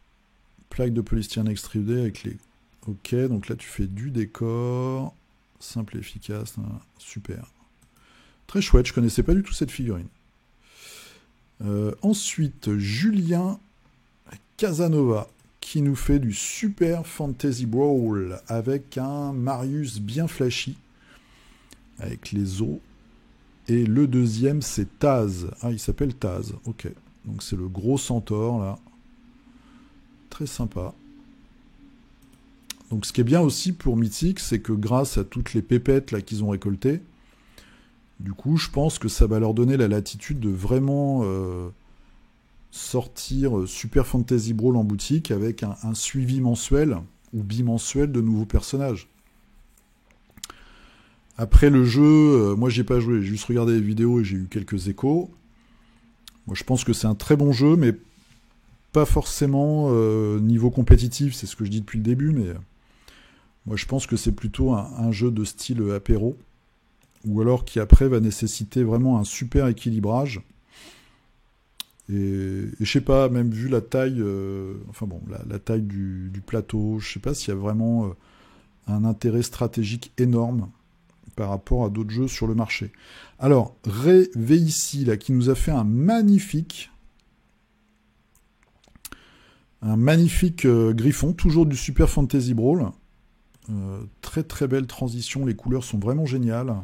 Plaque de polystyrène extrudée avec les... Ok, donc là tu fais du décor. Simple et efficace, super. Très chouette, je connaissais pas du tout cette figurine. Ensuite, Julien Casanova, qui nous fait du Super Fantasy Brawl avec un Marius bien flashy, avec les os. Et le deuxième, c'est Taz. Ah, il s'appelle Taz, ok. Donc c'est le gros centaure, là. Très sympa. Donc ce qui est bien aussi pour Mythic, c'est que grâce à toutes les pépettes là qu'ils ont récoltées, du coup, je pense que ça va leur donner la latitude de vraiment sortir Super Fantasy Brawl en boutique avec un suivi mensuel ou bimensuel de nouveaux personnages. Après le jeu, moi j'ai pas joué, j'ai juste regardé les vidéos et j'ai eu quelques échos. Moi je pense que c'est un très bon jeu, mais pas forcément niveau compétitif, c'est ce que je dis depuis le début, mais moi je pense que c'est plutôt un jeu de style apéro. Ou alors qui après va nécessiter vraiment un super équilibrage. Et je sais pas, même vu la taille, la taille du plateau, je sais pas s'il y a vraiment un intérêt stratégique énorme par rapport à d'autres jeux sur le marché. Alors, Réveillissi, là, qui nous a fait un magnifique griffon, toujours du Super Fantasy Brawl. Très très belle transition, les couleurs sont vraiment géniales.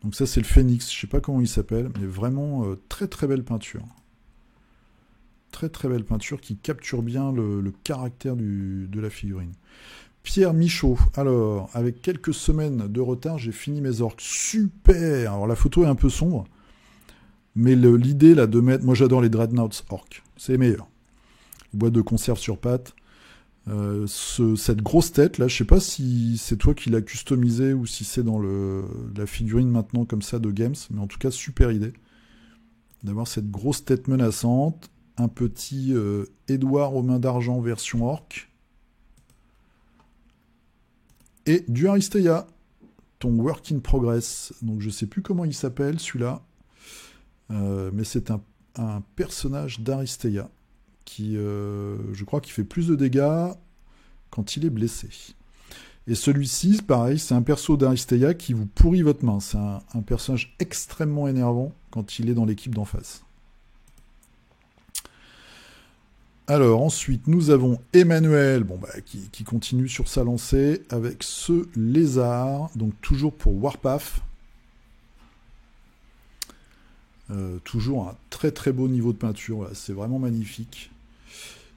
Donc ça c'est le Phoenix, je sais pas comment il s'appelle, mais vraiment très très belle peinture. Très très belle peinture qui capture bien le caractère de la figurine. Pierre Michaud, alors avec quelques semaines de retard, j'ai fini mes orques. Super. Alors la photo est un peu sombre, mais l'idée là de mettre, moi j'adore les Dreadnoughts orques, c'est les meilleurs. Boîte de conserve sur pattes. Cette grosse tête là, je sais pas si c'est toi qui l'as customisé ou si c'est dans la figurine maintenant comme ça de Games, mais en tout cas super idée d'avoir cette grosse tête menaçante, un petit Édouard aux mains d'argent version orc et du Aristeia, ton work in progress. Donc je sais plus comment il s'appelle celui-là, mais c'est un personnage d'Aristeia qui, je crois, qui fait plus de dégâts quand il est blessé. Et celui-ci, pareil, c'est un perso d'Aristeia qui vous pourrit votre main. C'est un personnage extrêmement énervant quand il est dans l'équipe d'en face. Alors, ensuite, nous avons Emmanuel, qui continue sur sa lancée avec ce lézard, donc toujours pour Warpath. Toujours un très très beau niveau de peinture, voilà, c'est vraiment magnifique.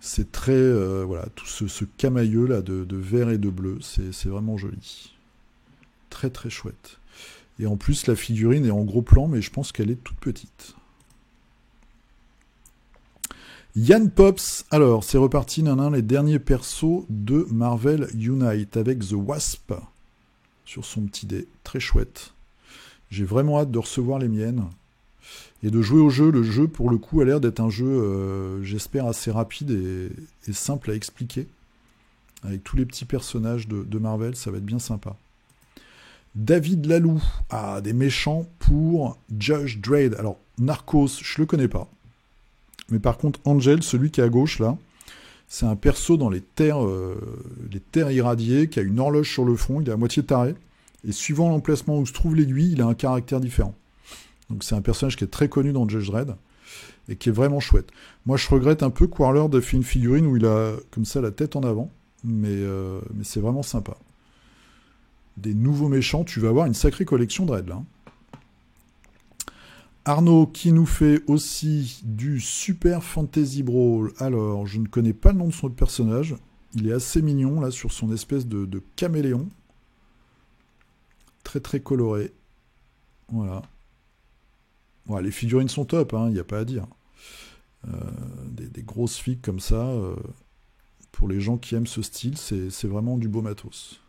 C'est très... voilà, tout ce camailleux là de vert et de bleu, c'est vraiment joli. Très très chouette. Et en plus, la figurine est en gros plan, mais je pense qu'elle est toute petite. Yann Pops, alors c'est reparti, les derniers persos de Marvel Unite avec The Wasp sur son petit dé, très chouette. J'ai vraiment hâte de recevoir les miennes et de jouer au jeu. Le jeu, pour le coup, a l'air d'être un jeu, j'espère, assez rapide et simple à expliquer. Avec tous les petits personnages de Marvel, ça va être bien sympa. David Lalou, des méchants pour Judge Dredd. Alors, Narcos, je le connais pas. Mais par contre, Angel, celui qui est à gauche, là, c'est un perso dans les terres irradiées, qui a une horloge sur le front, il est à moitié taré. Et suivant l'emplacement où se trouve l'aiguille, il a un caractère différent. Donc c'est un personnage qui est très connu dans Judge Dredd, et qui est vraiment chouette. Moi, je regrette un peu que Warlord ait fait une figurine où il a, comme ça, la tête en avant. Mais c'est vraiment sympa. Des nouveaux méchants, tu vas avoir une sacrée collection Dredd, là. Arnaud qui nous fait aussi du Super Fantasy Brawl. Alors, je ne connais pas le nom de son personnage. Il est assez mignon, là, sur son espèce de caméléon. Très, très coloré. Voilà. Bon, les figurines sont top, il n'y a pas à dire. Des grosses figues comme ça, pour les gens qui aiment ce style, c'est vraiment du beau matos.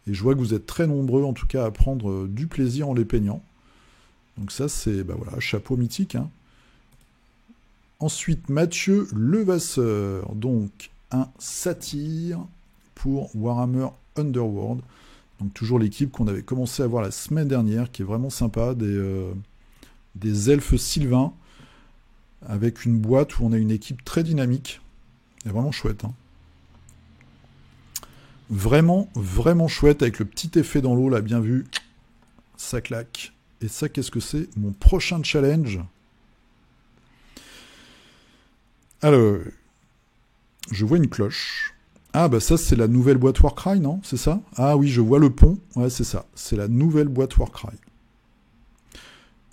Et je vois que vous êtes très nombreux, en tout cas, à prendre du plaisir en les peignant. Donc ça, c'est, voilà, chapeau mythique. Ensuite, Mathieu Levasseur, donc un satyre pour Warhammer Underworld. Donc toujours l'équipe qu'on avait commencé à voir la semaine dernière, qui est vraiment sympa, des elfes sylvains, avec une boîte où on a une équipe très dynamique. C'est vraiment chouette. Vraiment, vraiment chouette, avec le petit effet dans l'eau, là, bien vu. Ça claque. Et ça, qu'est-ce que c'est? Mon prochain challenge. Alors, je vois une cloche. Ça, c'est la nouvelle boîte Warcry, non? C'est ça? Ah oui, je vois le pont. Ouais, c'est ça. C'est la nouvelle boîte Warcry.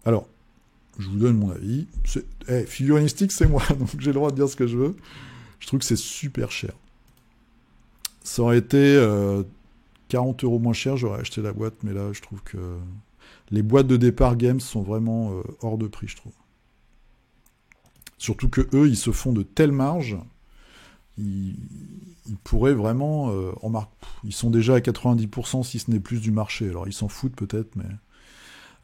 Alors, je vous donne mon avis. Figurinistique, c'est moi, donc j'ai le droit de dire ce que je veux. Je trouve que c'est super cher. Ça aurait été 40 € moins cher, j'aurais acheté la boîte, mais là, je trouve que les boîtes de départ Games sont vraiment hors de prix, je trouve. Surtout que eux, ils se font de telles marges, ils pourraient vraiment ils sont déjà à 90% si ce n'est plus du marché. Alors ils s'en foutent peut-être, mais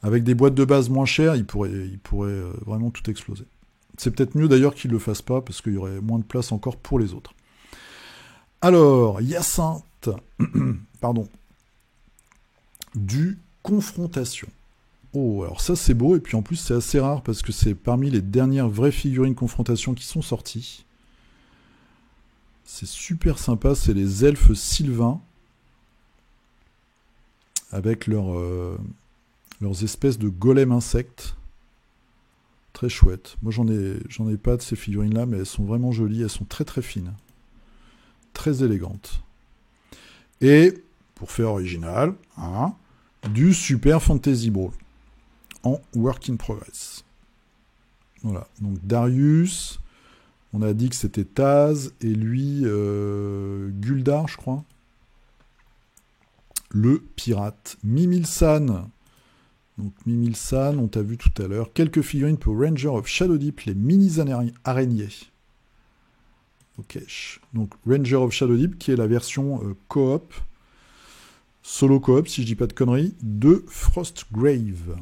avec des boîtes de base moins chères, ils pourraient vraiment tout exploser. C'est peut-être mieux d'ailleurs qu'ils ne le fassent pas, parce qu'il y aurait moins de place encore pour les autres. Alors, Hyacinthe, pardon, du Confrontation. Oh, alors ça c'est beau, et puis en plus c'est assez rare, parce que c'est parmi les dernières vraies figurines Confrontation qui sont sorties. C'est super sympa, c'est les elfes sylvains, avec leurs espèces de golems insectes. Très chouette. Moi j'en ai pas de ces figurines-là, mais elles sont vraiment jolies, elles sont très très fines. Très élégantes. Et, pour faire original, du Super Fantasy Brawl en work in progress. Voilà, donc Darius, on a dit que c'était Taz, et lui, Guldar, je crois. Le pirate. Mimilsan. Donc Mimilsan, on t'a vu tout à l'heure. Quelques figurines pour Ranger of Shadow Deep, les mini-araignées. Ok. Donc Ranger of Shadow Deep, qui est la version coop, solo coop, si je dis pas de conneries, de Frostgrave.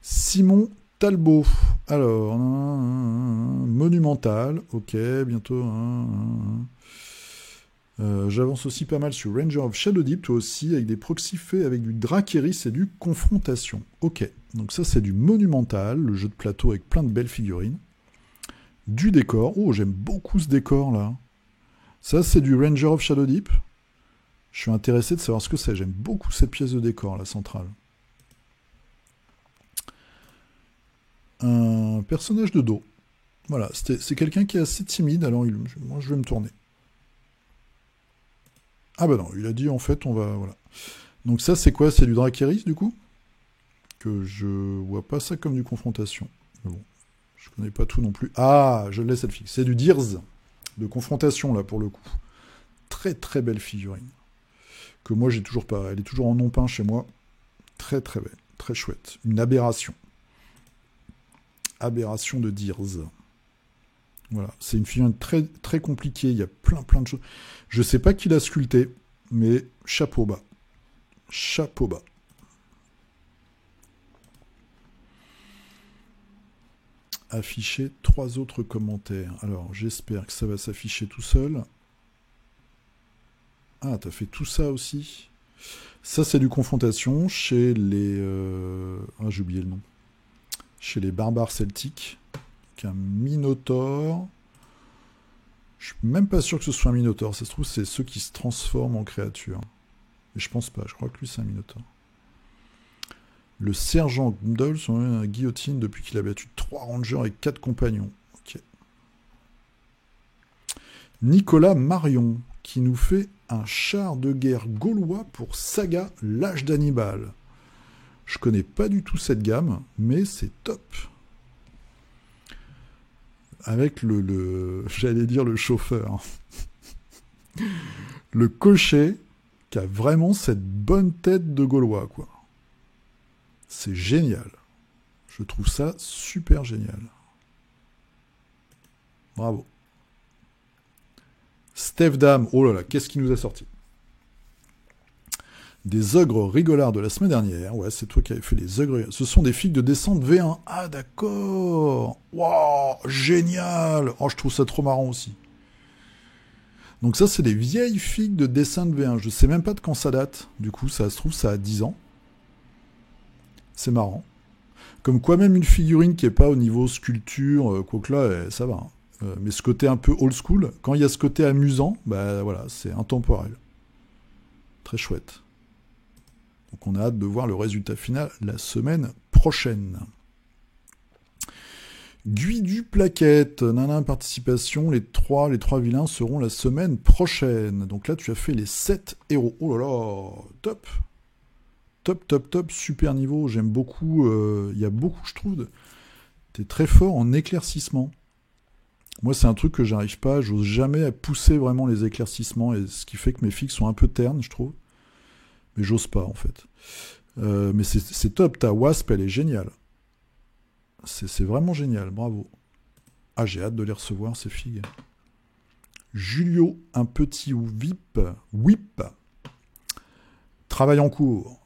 Simon Talbot. Alors, Monumental, ok, bientôt. J'avance aussi pas mal sur Ranger of Shadow Deep, toi aussi, avec des proxys faits avec du Drakeris et du Confrontation. Ok, donc ça c'est du Monumental, le jeu de plateau avec plein de belles figurines. Du décor, oh j'aime beaucoup ce décor là. Ça c'est du Ranger of Shadow Deep. Je suis intéressé de savoir ce que c'est, j'aime beaucoup cette pièce de décor, la centrale. Un personnage de dos. Voilà, c'est quelqu'un qui est assez timide, alors moi je vais me tourner. Ah bah non, il a dit en fait on va... Voilà. Donc ça c'est quoi? C'est du Drakeris du coup? Que je vois pas ça comme du Confrontation. Mais bon, je connais pas tout non plus. Ah, je l'ai cette fixe. C'est du Dirz. de confrontation, là, pour le coup. Très, très belle figurine. Que moi, j'ai toujours pas. Elle est toujours en non-peint chez moi. Très, très belle. Très chouette. Une aberration. Aberration de Deers. Voilà. C'est une figurine très, très compliquée. Il y a plein, plein de choses. Je sais pas qui l'a sculpté, mais chapeau bas. Chapeau bas. Afficher 3 autres commentaires. Alors, j'espère que ça va s'afficher tout seul. Ah, t'as fait tout ça aussi. Ça, c'est du confrontation chez les... Ah, j'ai oublié le nom. Chez les barbares celtiques. Un minotaure. Je suis même pas sûr que ce soit un minotaure. Ça se trouve, c'est ceux qui se transforment en créatures. Mais je pense pas. Je crois que lui, c'est un minotaure. Le sergent Gundol sur une guillotine depuis qu'il a battu 3 rangers et 4 compagnons. Ok. Nicolas Marion, qui nous fait un char de guerre gaulois pour Saga, l'âge d'Hannibal. Je connais pas du tout cette gamme, mais c'est top. Avec j'allais dire le chauffeur. Le cocher, qui a vraiment cette bonne tête de gaulois, quoi. C'est génial. Je trouve ça super génial. Bravo. Steph Dame, oh là là, qu'est-ce qui nous a sorti? Des ogres rigolards de la semaine dernière. Ouais, c'est toi qui avais fait les ogres. Ce sont des figues de descente V1. Ah, d'accord. Waouh, génial. Oh, je trouve ça trop marrant aussi. Donc ça, c'est des vieilles figues de descente V1. Je sais même pas de quand ça date. Du coup, ça se trouve, ça a 10 ans. C'est marrant. Comme quoi, même une figurine qui est pas au niveau sculpture, quoique là, ça va. Mais ce côté un peu old school, quand il y a ce côté amusant, bah voilà, c'est intemporel. Très chouette. Donc on a hâte de voir le résultat final la semaine prochaine. Guy du Plaquette, nana participation, les trois vilains seront la semaine prochaine. Donc là tu as fait les 7 héros. Oh là là, top. Top, top, top, super niveau, j'aime beaucoup, il y a beaucoup je trouve, t'es très fort en éclaircissement. Moi c'est un truc que j'arrive pas, j'ose jamais à pousser vraiment les éclaircissements, et ce qui fait que mes figues sont un peu ternes je trouve. Mais j'ose pas en fait. Mais c'est top, ta wasp elle est géniale. C'est vraiment génial, bravo. Ah j'ai hâte de les recevoir ces figues. Julio, un petit whip. Travail en cours.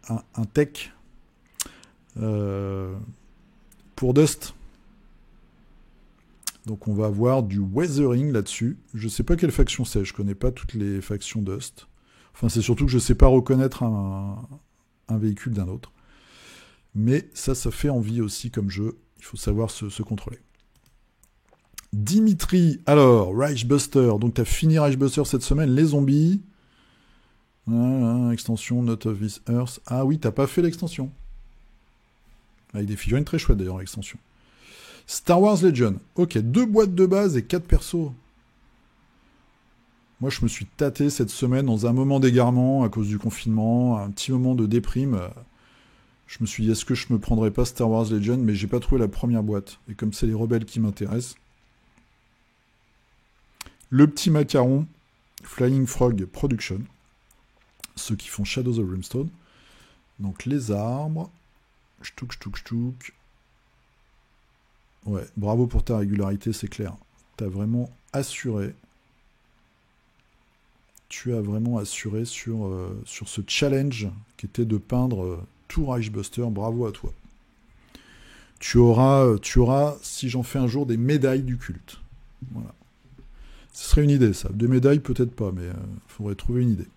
Un tech. Pour Dust. Donc on va avoir du weathering là-dessus. Je sais pas quelle faction c'est, je connais pas toutes les factions Dust. Enfin, c'est surtout que je ne sais pas reconnaître un véhicule d'un autre. Mais ça fait envie aussi comme jeu. Il faut savoir se contrôler. Dimitri, alors, Reichbuster. Donc, tu as fini Reichbuster cette semaine. Les zombies. Extension Not of This Earth. Ah oui, t'as pas fait l'extension. Avec des figurines très chouettes d'ailleurs, l'extension. Star Wars Legion. Ok, 2 boîtes de base et 4 persos. Moi, je me suis tâté cette semaine dans un moment d'égarement à cause du confinement, un petit moment de déprime. Je me suis dit, est-ce que je me prendrais pas Star Wars Legion, mais j'ai pas trouvé la première boîte. Et comme c'est les rebelles qui m'intéressent, le petit macaron, Flying Frog Production, ceux qui font Shadows of Brimstone. Donc les arbres, ch'touk. Ouais, bravo pour ta régularité, c'est clair. T'as vraiment assuré. Tu as vraiment assuré sur ce challenge qui était de peindre tout Reichbuster. Bravo à toi. Tu auras, si j'en fais un jour, des médailles du culte. Voilà. Ce serait une idée, ça. Des médailles, peut-être pas, mais il faudrait trouver une idée.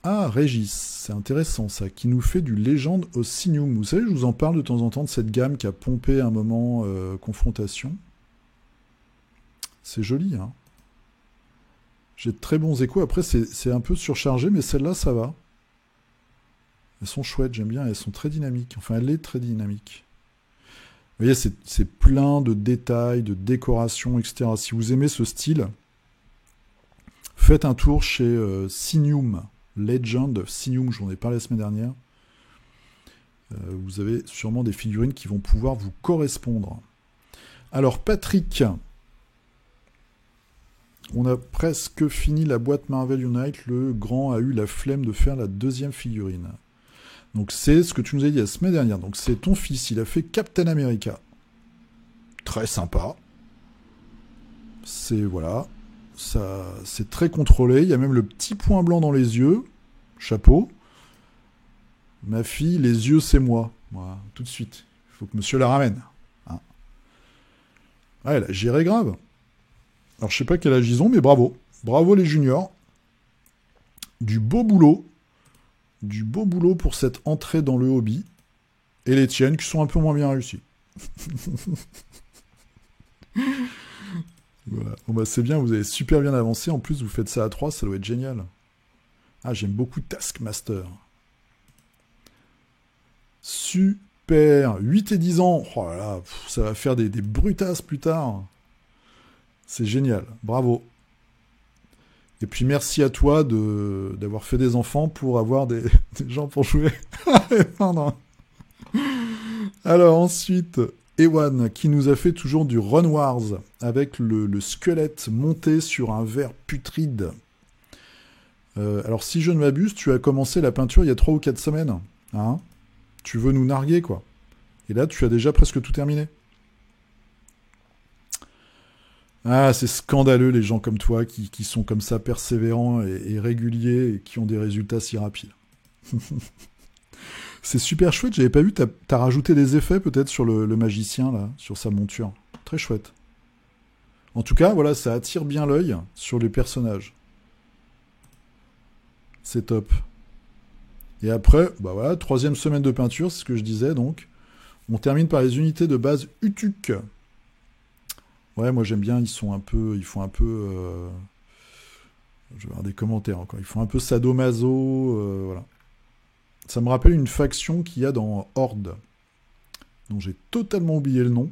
Ah, Régis, c'est intéressant ça, qui nous fait du Légende au Signum. Vous savez, je vous en parle de temps en temps de cette gamme qui a pompé un moment confrontation. C'est joli, hein. J'ai de très bons échos. Après, c'est un peu surchargé, mais celle-là, ça va. Elles sont chouettes, j'aime bien. Elles sont très dynamiques. Enfin, elle est très dynamique. Vous voyez, c'est plein de détails, de décorations, etc. Si vous aimez ce style, faites un tour chez Signum. Legend of Signum, j'en ai parlé la semaine dernière. Vous avez sûrement des figurines qui vont pouvoir vous correspondre. Alors, Patrick, on a presque fini la boîte Marvel Unite. Le grand a eu la flemme de faire la deuxième figurine. Donc, c'est ce que tu nous as dit la semaine dernière. Donc, c'est ton fils. Il a fait Captain America. Très sympa. C'est, voilà. Ça, c'est très contrôlé. Il y a même le petit point blanc dans les yeux. Chapeau. Ma fille, les yeux, c'est moi. Voilà, tout de suite. Il faut que monsieur la ramène. Hein. Ah, elle a géré grave. Alors, je sais pas quel âge ils ont, mais bravo. Bravo les juniors. Du beau boulot. Du beau boulot pour cette entrée dans le hobby. Et les tiennes qui sont un peu moins bien réussies. Voilà. Bon, bah, c'est bien, vous avez super bien avancé. En plus, vous faites ça à 3, ça doit être génial. Ah, j'aime beaucoup Taskmaster. Super. 8 et 10 ans. Oh là là, ça va faire des brutasses plus tard. C'est génial. Bravo. Et puis merci à toi d'avoir fait des enfants pour avoir des gens pour jouer. Alors ensuite, Ewan qui nous a fait toujours du Run Wars avec le squelette monté sur un verre putride. Alors si je ne m'abuse, tu as commencé la peinture il y a 3 ou 4 semaines. Hein, tu veux nous narguer quoi. Et là tu as déjà presque tout terminé. Ah, c'est scandaleux les gens comme toi qui sont comme ça persévérants et réguliers et qui ont des résultats si rapides. C'est super chouette, j'avais pas vu, t'as rajouté des effets peut-être sur le magicien là, sur sa monture. Très chouette. En tout cas, voilà, ça attire bien l'œil sur les personnages. C'est top. Et après, bah voilà, 3e semaine de peinture, c'est ce que je disais donc. On termine par les unités de base Utuk. Ouais, moi j'aime bien, ils font un peu... Je vais avoir des commentaires encore. Ils font un peu sadomaso, voilà. Ça me rappelle une faction qu'il y a dans Horde, dont j'ai totalement oublié le nom,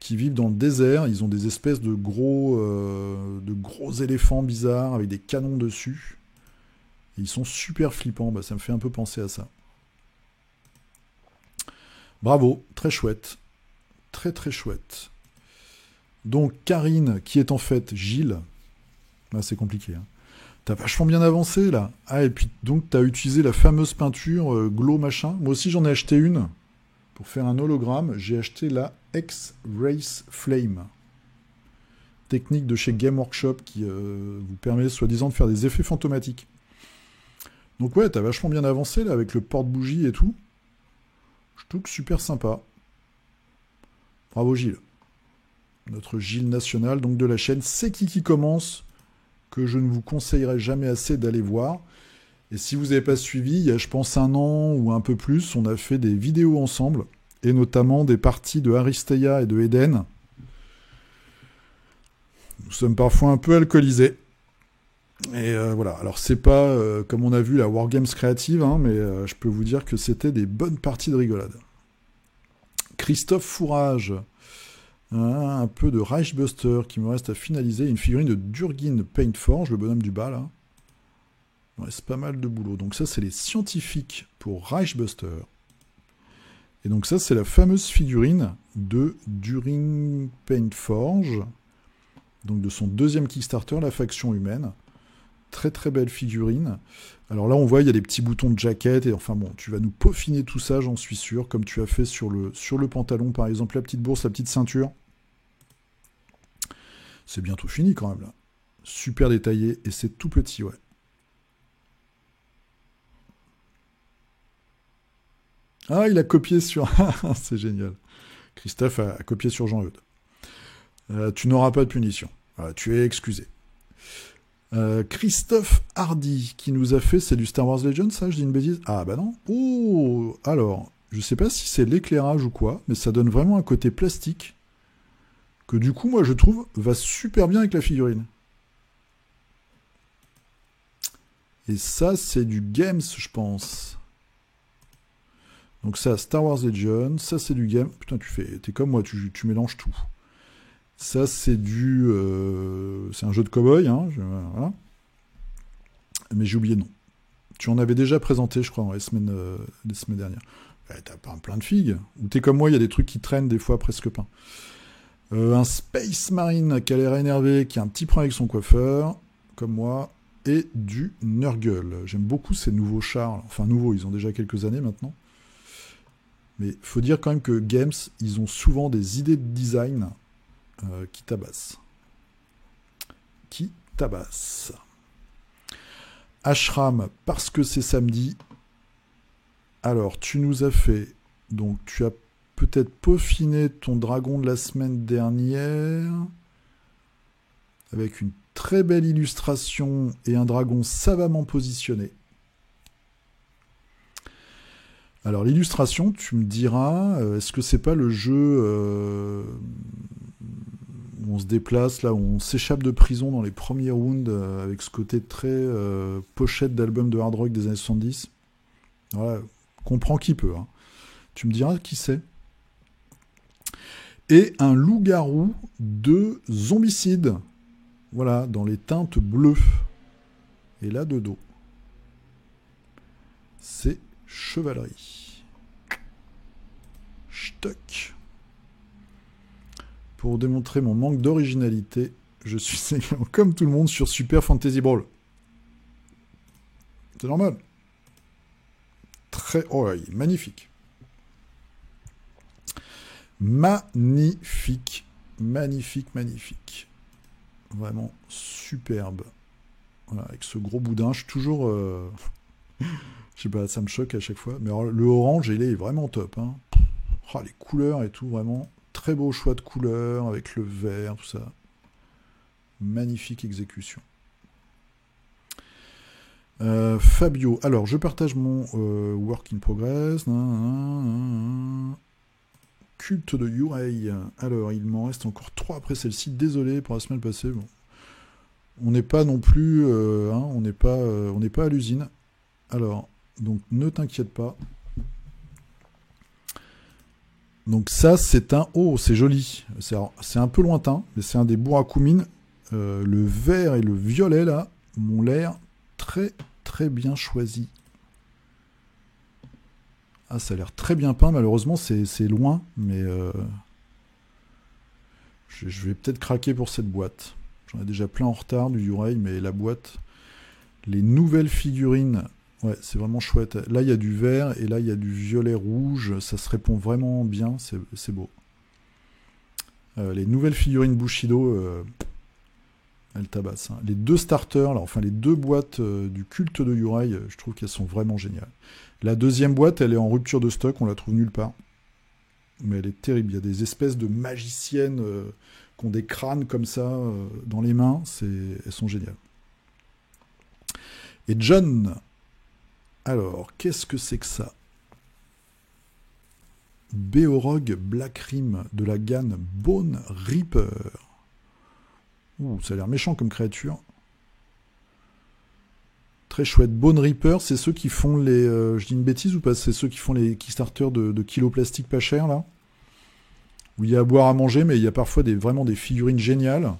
qui vivent dans le désert. Ils ont des espèces de gros éléphants bizarres avec des canons dessus. Et ils sont super flippants. Bah, ça me fait un peu penser à ça. Bravo, très chouette. Très très chouette. Donc Karine, qui est en fait Gilles. Ah, c'est compliqué. Hein. T'as vachement bien avancé là. Ah, et puis donc t'as utilisé la fameuse peinture glow machin. Moi aussi j'en ai acheté une. Pour faire un hologramme, j'ai acheté la X-Race Flame. Technique de chez Game Workshop qui vous permet soi-disant de faire des effets fantomatiques. Donc ouais, t'as vachement bien avancé là avec le porte-bougie et tout. Je trouve que super sympa. Bravo Gilles. Notre Gilles national donc de la chaîne C'est qui commence, que je ne vous conseillerais jamais assez d'aller voir. Et si vous n'avez pas suivi, il y a je pense 1 an ou un peu plus, on a fait des vidéos ensemble, et notamment des parties de Aristeia et de Eden. Nous sommes parfois un peu alcoolisés. Et voilà, alors c'est pas comme on a vu la Wargames créative, hein, mais je peux vous dire que c'était des bonnes parties de rigolade. Christophe Fourage, un peu de Reichbuster qui me reste à finaliser, une figurine de Durgin Paintforge, le bonhomme du bas là. Ouais, c'est pas mal de boulot. Donc ça c'est les scientifiques pour Reichbuster. Et donc ça c'est la fameuse figurine de Durgin Paintforge, donc de son 2e Kickstarter, la faction humaine. Très très belle figurine. Alors là on voit il y a des petits boutons de jaquette et enfin bon tu vas nous peaufiner tout ça j'en suis sûr comme tu as fait sur le pantalon par exemple, la petite bourse, la petite ceinture. C'est bientôt fini quand même là. Super détaillé et c'est tout petit ouais. Ah il a copié sur... c'est génial. Christophe a copié sur Jean-Eudes. Tu n'auras pas de punition. Voilà, tu es excusé. Christophe Hardy qui nous a fait, c'est du Star Wars Legends, ça, je dis une bêtise? Ah bah non. Oh, alors, je sais pas si c'est l'éclairage ou quoi, mais ça donne vraiment un côté plastique que du coup, moi, je trouve, va super bien avec la figurine. Et ça, c'est du Games, je pense. Donc ça, Star Wars Legends, ça, c'est du Games. Putain, t'es comme moi, tu mélanges tout. Ça, c'est c'est un jeu de cow-boy, hein, voilà. Mais j'ai oublié le nom. Tu en avais déjà présenté, je crois, dans les semaines dernières. Ouais, t'as pas plein de figues. Ou t'es comme moi, il y a des trucs qui traînent des fois presque pas. Un Space Marine qui a l'air énervé, qui a un petit problème avec son coiffeur, comme moi, et du Nurgle. J'aime beaucoup ces nouveaux chars. Enfin, nouveaux, ils ont déjà quelques années maintenant. Mais il faut dire quand même que Games, ils ont souvent des idées de design qui tabassent. Qui tabassent. Ashram, parce que c'est samedi. Alors, tu nous as fait... Donc, tu as peut-être peaufiné ton dragon de la semaine dernière avec une très belle illustration et un dragon savamment positionné. Alors l'illustration, tu me diras, est-ce que c'est pas le jeu où on se déplace, là où on s'échappe de prison dans les premiers rounds avec ce côté très pochette d'album de hard rock des années 70. Voilà, comprends qui peut. Hein. Tu me diras qui c'est. Et un loup-garou de zombicide. Voilà, dans les teintes bleues. Et là, de dos. C'est chevalerie. Stock. Pour démontrer mon manque d'originalité, je suis comme tout le monde sur Super Fantasy Brawl. C'est normal. Très... Oh, oui, magnifique. Magnifique. Magnifique, magnifique. Vraiment superbe. Voilà, avec ce gros boudin, je suis toujours... je sais pas, ça me choque à chaque fois. Mais alors, le orange, il est vraiment top. Hein. Oh, les couleurs et tout, vraiment. Très beau choix de couleurs, avec le vert, tout ça. Magnifique exécution. Fabio. Alors, je partage mon work in progress. Culte de Yurei. Alors, il m'en reste encore 3 après celle-ci. Désolé pour la semaine passée. Bon. On n'est pas non plus... on n'est pas à l'usine. Alors, donc, ne t'inquiète pas. Donc ça, c'est un... Oh, c'est joli. C'est un peu lointain, mais c'est un des Burakumine. Le vert et le violet, là, m'ont l'air très, très bien choisi. Ah, ça a l'air très bien peint. Malheureusement, c'est loin, mais... je vais peut-être craquer pour cette boîte. J'en ai déjà plein en retard du Yurei, mais la boîte... Les nouvelles figurines... Ouais, c'est vraiment chouette. Là, il y a du vert et là, il y a du violet-rouge. Ça se répond vraiment bien. C'est beau. Les nouvelles figurines Bushido, elles tabassent. Hein. Les 2 starters, là, enfin les 2 boîtes du culte de Yurei, je trouve qu'elles sont vraiment géniales. La deuxième boîte, elle est en rupture de stock. On la trouve nulle part. Mais elle est terrible. Il y a des espèces de magiciennes qui ont des crânes comme ça dans les mains. Elles sont géniales. Et John... Alors, qu'est-ce que c'est que ça? Beorog Black Rim de la gamme Bone Reaper. Ouh, ça a l'air méchant comme créature. Très chouette. Bone Reaper, c'est ceux qui font les... je dis une bêtise ou pas? C'est ceux qui font les Kickstarter de kilos plastique pas cher, là? Où il y a à boire, à manger, mais il y a parfois vraiment des figurines géniales.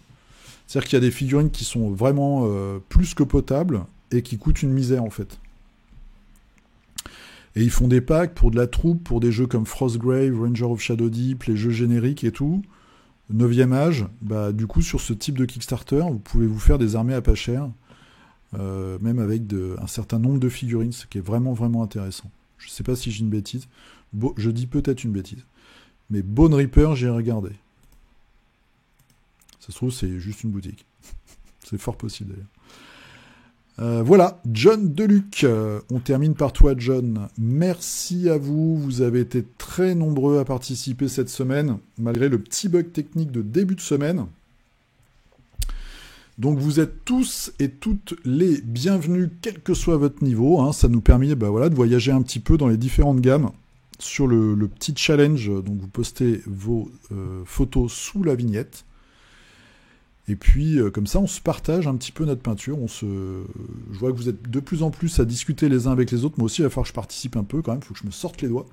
C'est-à-dire qu'il y a des figurines qui sont vraiment plus que potables et qui coûtent une misère, en fait. Et ils font des packs pour de la troupe, pour des jeux comme Frostgrave, Ranger of Shadow Deep, les jeux génériques et tout. 9e âge, bah, du coup, sur ce type de Kickstarter, vous pouvez vous faire des armées à pas cher, même avec un certain nombre de figurines, ce qui est vraiment, vraiment intéressant. Je ne sais pas si j'ai une bêtise. Je dis peut-être une bêtise. Mais Bone Reaper, j'ai regardé. Ça se trouve, c'est juste une boutique. C'est fort possible, d'ailleurs. Voilà, John Deluc. On termine par toi, John. Merci à vous. Vous avez été très nombreux à participer cette semaine, malgré le petit bug technique de début de semaine. Donc vous êtes tous et toutes les bienvenus, quel que soit votre niveau. Hein. Ça nous permet de voyager un petit peu dans les différentes gammes sur le petit challenge. Donc vous postez vos photos sous la vignette. Et puis, comme ça, on se partage un petit peu notre peinture. Je vois que vous êtes de plus en plus à discuter les uns avec les autres. Moi aussi, il va falloir que je participe un peu quand même. Il faut que je me sorte les doigts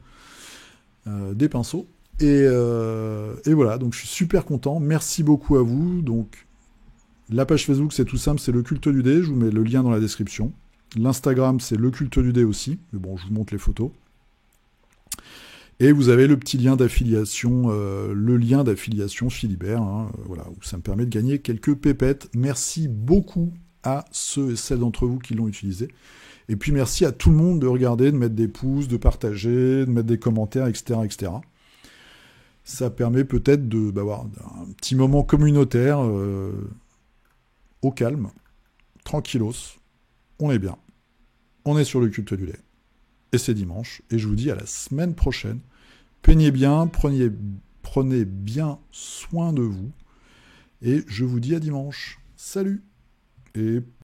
des pinceaux. Et voilà, donc je suis super content. Merci beaucoup à vous. Donc, la page Facebook, c'est tout simple, c'est le culte du dé. Je vous mets le lien dans la description. L'Instagram, c'est le culte du dé aussi. Mais bon, je vous montre les photos. Et vous avez le petit lien d'affiliation, le lien d'affiliation Philibert, hein, voilà, où ça me permet de gagner quelques pépettes. Merci beaucoup à ceux et celles d'entre vous qui l'ont utilisé. Et puis merci à tout le monde de regarder, de mettre des pouces, de partager, de mettre des commentaires, etc. etc. Ça permet peut-être d'avoir un petit moment communautaire au calme, tranquillos, on est bien. On est sur le culte du lait. Et c'est dimanche. Et je vous dis à la semaine prochaine. Peignez bien, prenez bien soin de vous. Et je vous dis à dimanche. Salut. Et